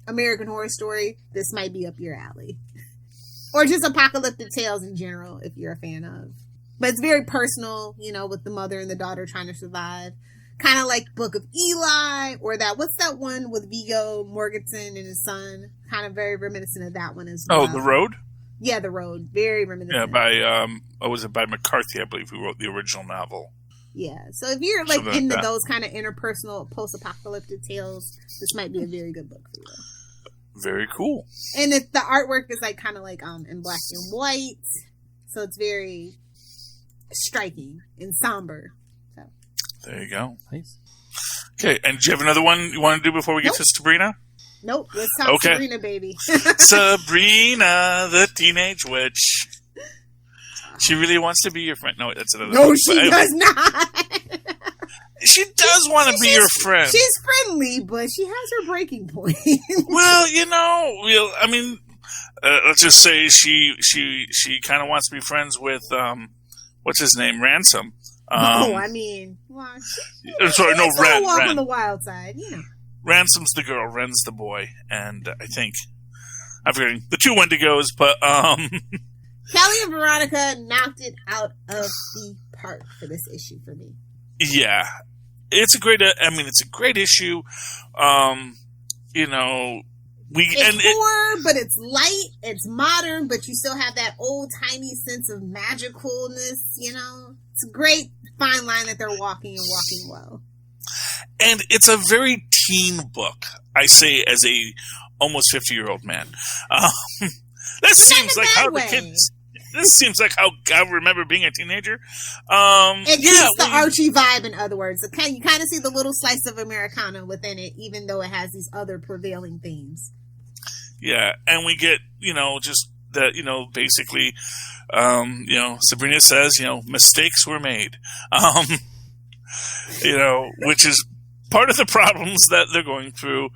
American Horror Story, this might be up your alley. Or just apocalyptic tales in general, if you're a fan of. But it's very personal, you know, with the mother and the daughter trying to survive. Kind of like Book of Eli, or what's that one with Viggo Mortensen and his son? Kind of very reminiscent of that one as well. Oh, The Road? Yeah, The Road. Very reminiscent. Yeah, was it by McCarthy, I believe, who wrote the original novel. Yeah, so if you're like into those kind of interpersonal post-apocalyptic tales, this might be a very good book for you. Very cool. And the artwork is like kind of like in black and white, so it's very striking and somber. So there you go. Nice. Okay, and do you have another one you want to do before we get to Sabrina? Nope. Let's talk Sabrina, baby. Sabrina, the teenage witch. She really wants to be your friend. No, that's another. No, she does not. She does want to be your friend. She's friendly, but she has her breaking point. Well, you know, I mean, let's just say she kind of wants to be friends with what's his name, Ransom. I mean, well, sorry, no, Ren. Walk on the wild side, you know. Ransom's the girl, Ren's the boy, and I think I'm forgetting the two Wendigos, but Kelly and Veronica knocked it out of the park for this issue for me. Yeah, it's a great. It's a great issue. You know, it's horror, but it's light. It's modern, but you still have that old timey sense of magicalness. You know, it's a great fine line that they're walking well. And it's a very teen book. I say as a almost 50-year-old man. This seems like how the kids. This seems like how I remember being a teenager. It gives the Archie vibe, in other words. You kind of see the little slice of Americana within it, even though it has these other prevailing themes. Yeah, and we get, just that, basically, Sabrina says, mistakes were made. Which is part of the problems that they're going through.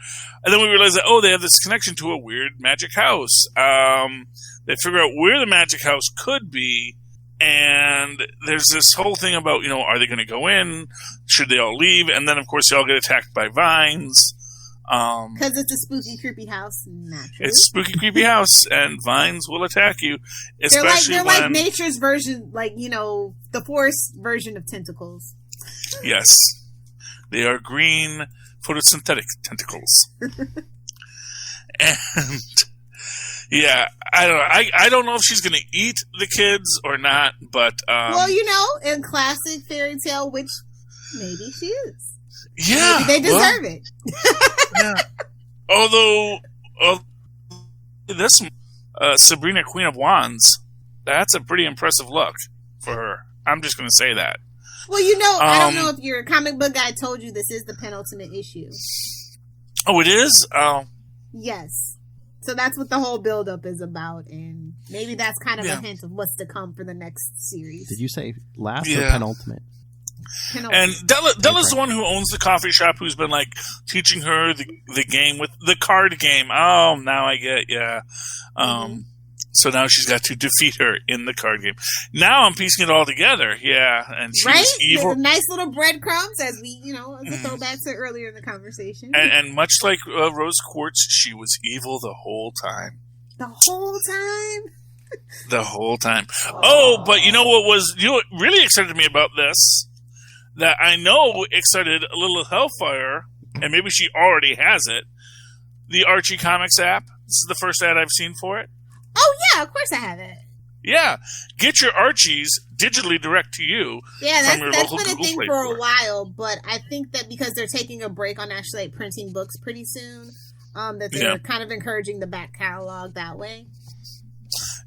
And then we realize that, they have this connection to a weird magic house. They figure out where the magic house could be, and there's this whole thing about, are they going to go in? Should they all leave? And then, of course, they all get attacked by vines. Because it's a spooky, creepy house. Naturally. It's a spooky, creepy house, and vines will attack you. Especially they're like nature's version, the forest version of tentacles. Yes. They are green photosynthetic tentacles. And... yeah, I don't know. I don't know if she's going to eat the kids or not, but... in classic fairy tale, which maybe she is. Yeah. Maybe they deserve it. Yeah. Although, this Sabrina, Queen of Wands, that's a pretty impressive look for her. I'm just going to say that. Well, I don't know if your comic book guy told you this is the penultimate issue. Oh, it is? Oh. Yes. So that's what the whole build-up is about, and maybe that's kind of a hint of what's to come for the next series. Did you say last or penultimate? And Della's the one who owns the coffee shop, who's been teaching her the game with the card game. Oh, now I get, yeah. So now she's got to defeat her in the card game. Now I'm piecing it all together. Yeah, and she was evil. Nice little breadcrumbs, as we, as a throwback to earlier in the conversation. And much like Rose Quartz, she was evil the whole time. The whole time? The whole time. Oh, but what really excited me about this? That I know excited a little Hellfire, and maybe she already has it. The Archie Comics app. This is the first ad I've seen for it. Oh, yeah, of course I have it. Yeah. Get your Archies digitally direct to you. Yeah, that's been Google a thing for a while, but I think that because they're taking a break on actually printing books pretty soon, that they're kind of encouraging the back catalog that way.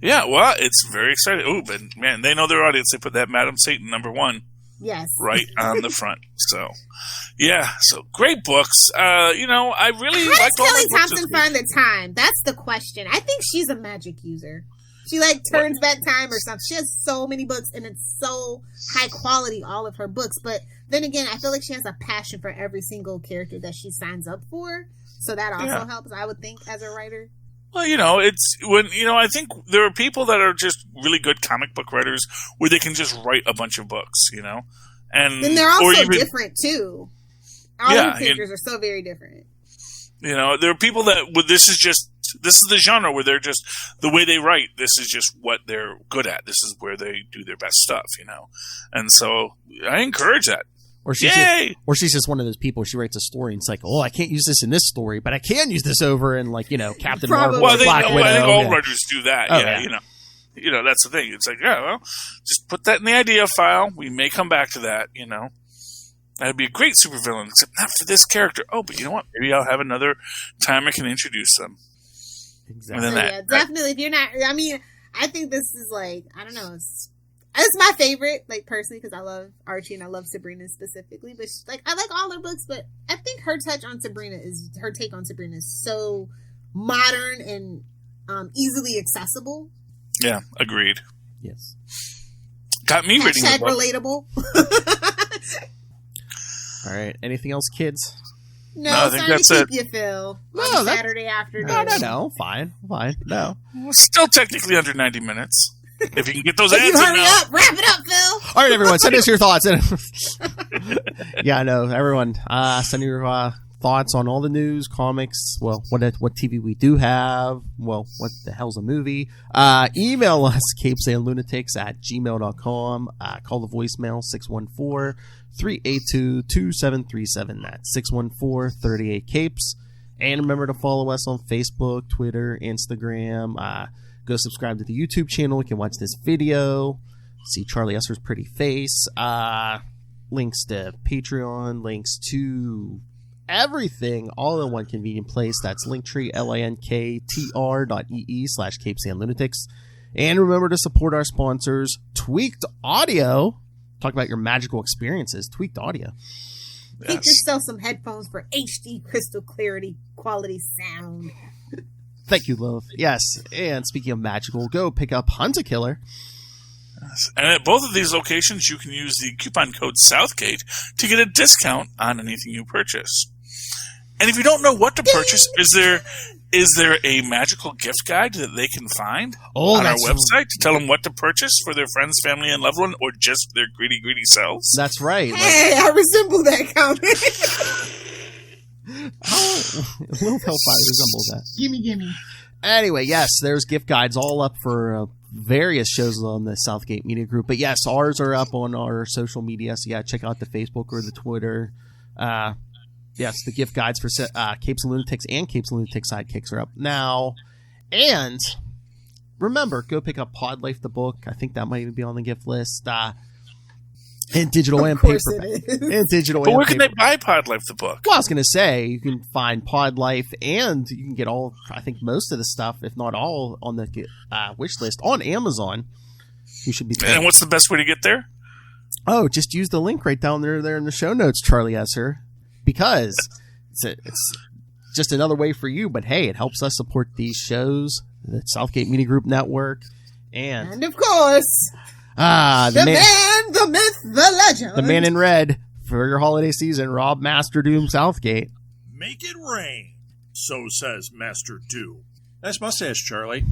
Yeah, well, it's very exciting. Oh, but man, they know their audience. They put that Madam Satan #1. Yes. Right on the front. So, yeah. So, great books. I really like all Kelly Thompson find the time? That's the question. I think she's a magic user. She turns back time or something. She has so many books, and it's so high quality, all of her books. But then again, I feel like she has a passion for every single character that she signs up for. So that also helps, I would think, as a writer. Well, it's when, I think there are people that are just really good comic book writers where they can just write a bunch of books, And they're also different too. All the characters are so very different. You know, there are people that this is the genre where they're just the way they write. This is just what they're good at. This is where they do their best stuff. You know, and so I encourage that. Or she's just one of those people. She writes a story and it's like, oh, I can't use this in this story, but I can use this over in Captain Marvel. Well, or Black Widow. I think all writers do that. Oh, yeah. You know, that's the thing. It's like, just put that in the idea file. We may come back to that. You know, that'd be a great supervillain, except not for this character. Oh, but you know what? Maybe I'll have another time I can introduce them. Exactly. And then definitely. If you're not, I mean, I think this is I don't know. It's my favorite, personally, because I love Archie and I love Sabrina specifically. But I like all her books, but I think her take on Sabrina is so modern and easily accessible. Yeah, agreed. Yes. Got me reading the book. Relatable. All right. Anything else, kids? No, I think that's it. You, Phil. No, Saturday afternoon. No. Fine. No. We're still technically under 90 minutes. If you can get those ads in hurry up, wrap it up, Phil. All right, everyone, send us your thoughts. Yeah, I know. Everyone, send your thoughts on all the news, comics, what TV we do have, what the hell's a movie. Email us, capesandlunatics@gmail.com. Call the voicemail, 614-382-2737. That's 614-38-CAPES. And remember to follow us on Facebook, Twitter, Instagram. Go subscribe to the YouTube channel. You can watch this video, see Charlie Esser's pretty face, links to Patreon, links to everything, all in one convenient place. That's Linktree, linktr.ee/capesandlunatics. And remember to support our sponsors, Tweaked Audio. Talk about your magical experiences. Tweaked Audio. Get yourself some headphones for HD crystal clarity quality sound. Thank you, Lilith. Yes, and speaking of magical, go pick up Hunt a Killer. And at both of these locations, you can use the coupon code Southgate to get a discount on anything you purchase. And if you don't know what to purchase, is there a magical gift guide that they can find on our website to tell them what to purchase for their friends, family, and loved one, or just for their greedy selves? That's right. Hey, I resemble that comment. Lilith Hellfire resembles that. Gimme. Anyway, yes, there's gift guides all up for various shows on the Southgate Media Group. But yes, ours are up on our social media. So yeah, check out the Facebook or the Twitter. Yes, the gift guides for Capes and Lunatics and Capes and Lunatics Sidekicks are up now. And remember, go pick up Pod Life the book. I think that might even be on the gift list. And digital and paperback. But where can they buy Pod Life the book? Well, I was going to say, you can find Pod Life and you can get most of the stuff, if not all, on the wish list on Amazon. You should be paying. And what's the best way to get there? Oh, just use the link right down there in the show notes, Charlie Esser. Because it's just another way for you. But hey, it helps us support these shows, the Southgate Media Group Network. And of course... the man, the myth, the legend. The man in red for your holiday season, Rob Master Doom Southgate. Make it rain, so says Master Doom. Nice mustache, Charlie.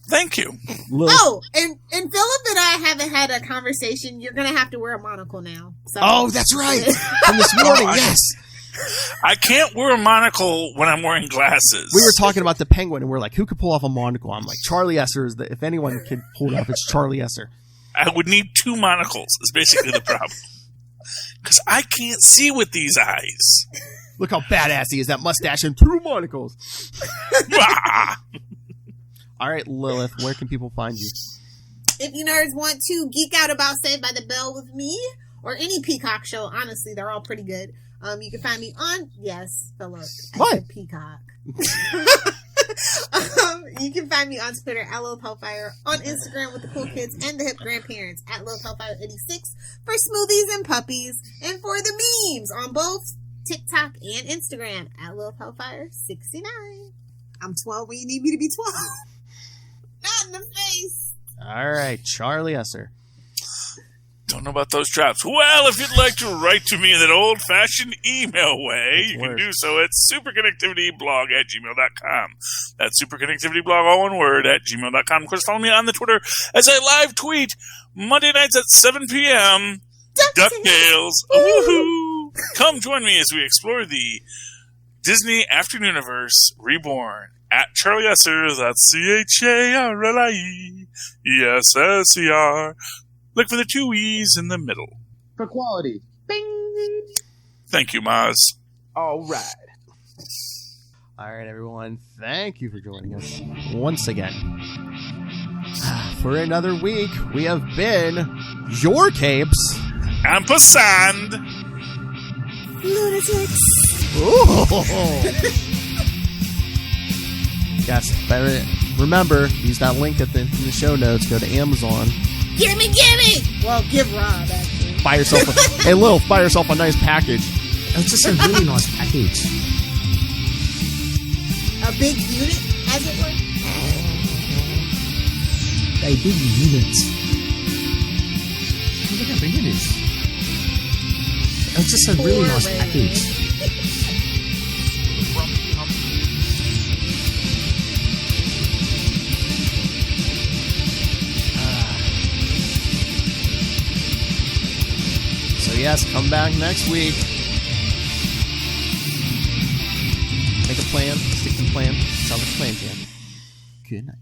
Thank you. Oh, and Philip and I haven't had a conversation. You're going to have to wear a monocle now. So. Oh, that's right. From this morning, yes. I can't wear a monocle when I'm wearing glasses. We were talking about the Penguin, and we're like, who could pull off a monocle? I'm like, Charlie Esser is if anyone can pull it off, it's Charlie Esser. I would need 2 monocles, is basically the problem. Because I can't see with these eyes. Look how badass he is, that mustache and 2 monocles. All right, Lilith, where can people find you? If you nerds want to geek out about Saved by the Bell with me, or any Peacock show, honestly, they're all pretty good. You can find me on, Philip. What? I said Peacock. You can find me on Twitter at Lilith Hellfire, on Instagram with the cool kids and the hip grandparents at Lilith Hellfire 86 for smoothies and puppies, and for the memes on both TikTok and Instagram at Lilith Hellfire 69. I'm 12 when you need me to be 12. Not in the face. All right, Charlie Esser. Don't know about those drops. Well, if you'd like to write to me in that old-fashioned email way, you can do so at superconnectivityblog@gmail.com. That's superconnectivityblog, all one word, @gmail.com. Of course, follow me on the Twitter as I live tweet Monday nights at 7 p.m. DuckTales. Woohoo! Come join me as we explore the Disney Afternooniverse Reborn at Charlie Esser. That's CharlieEsser. Look for the 2 E's in the middle. For quality. Bing! Thank you, Maz. All right. All right, everyone. Thank you for joining us once again. For another week, we have been your capes. Ampersand. Lunatics. Ooh. Yes, better remember, use that link in the show notes. Go to Amazon. Gimme! Well, give Rob, actually. Buy yourself buy yourself a nice package. It's just a really nice package. A big unit, as it were? A big unit. Look how big it is. It's just a really nice package. So yes, come back next week. Make a plan, stick to the plan. Sounds like a plan, Jan. Good night.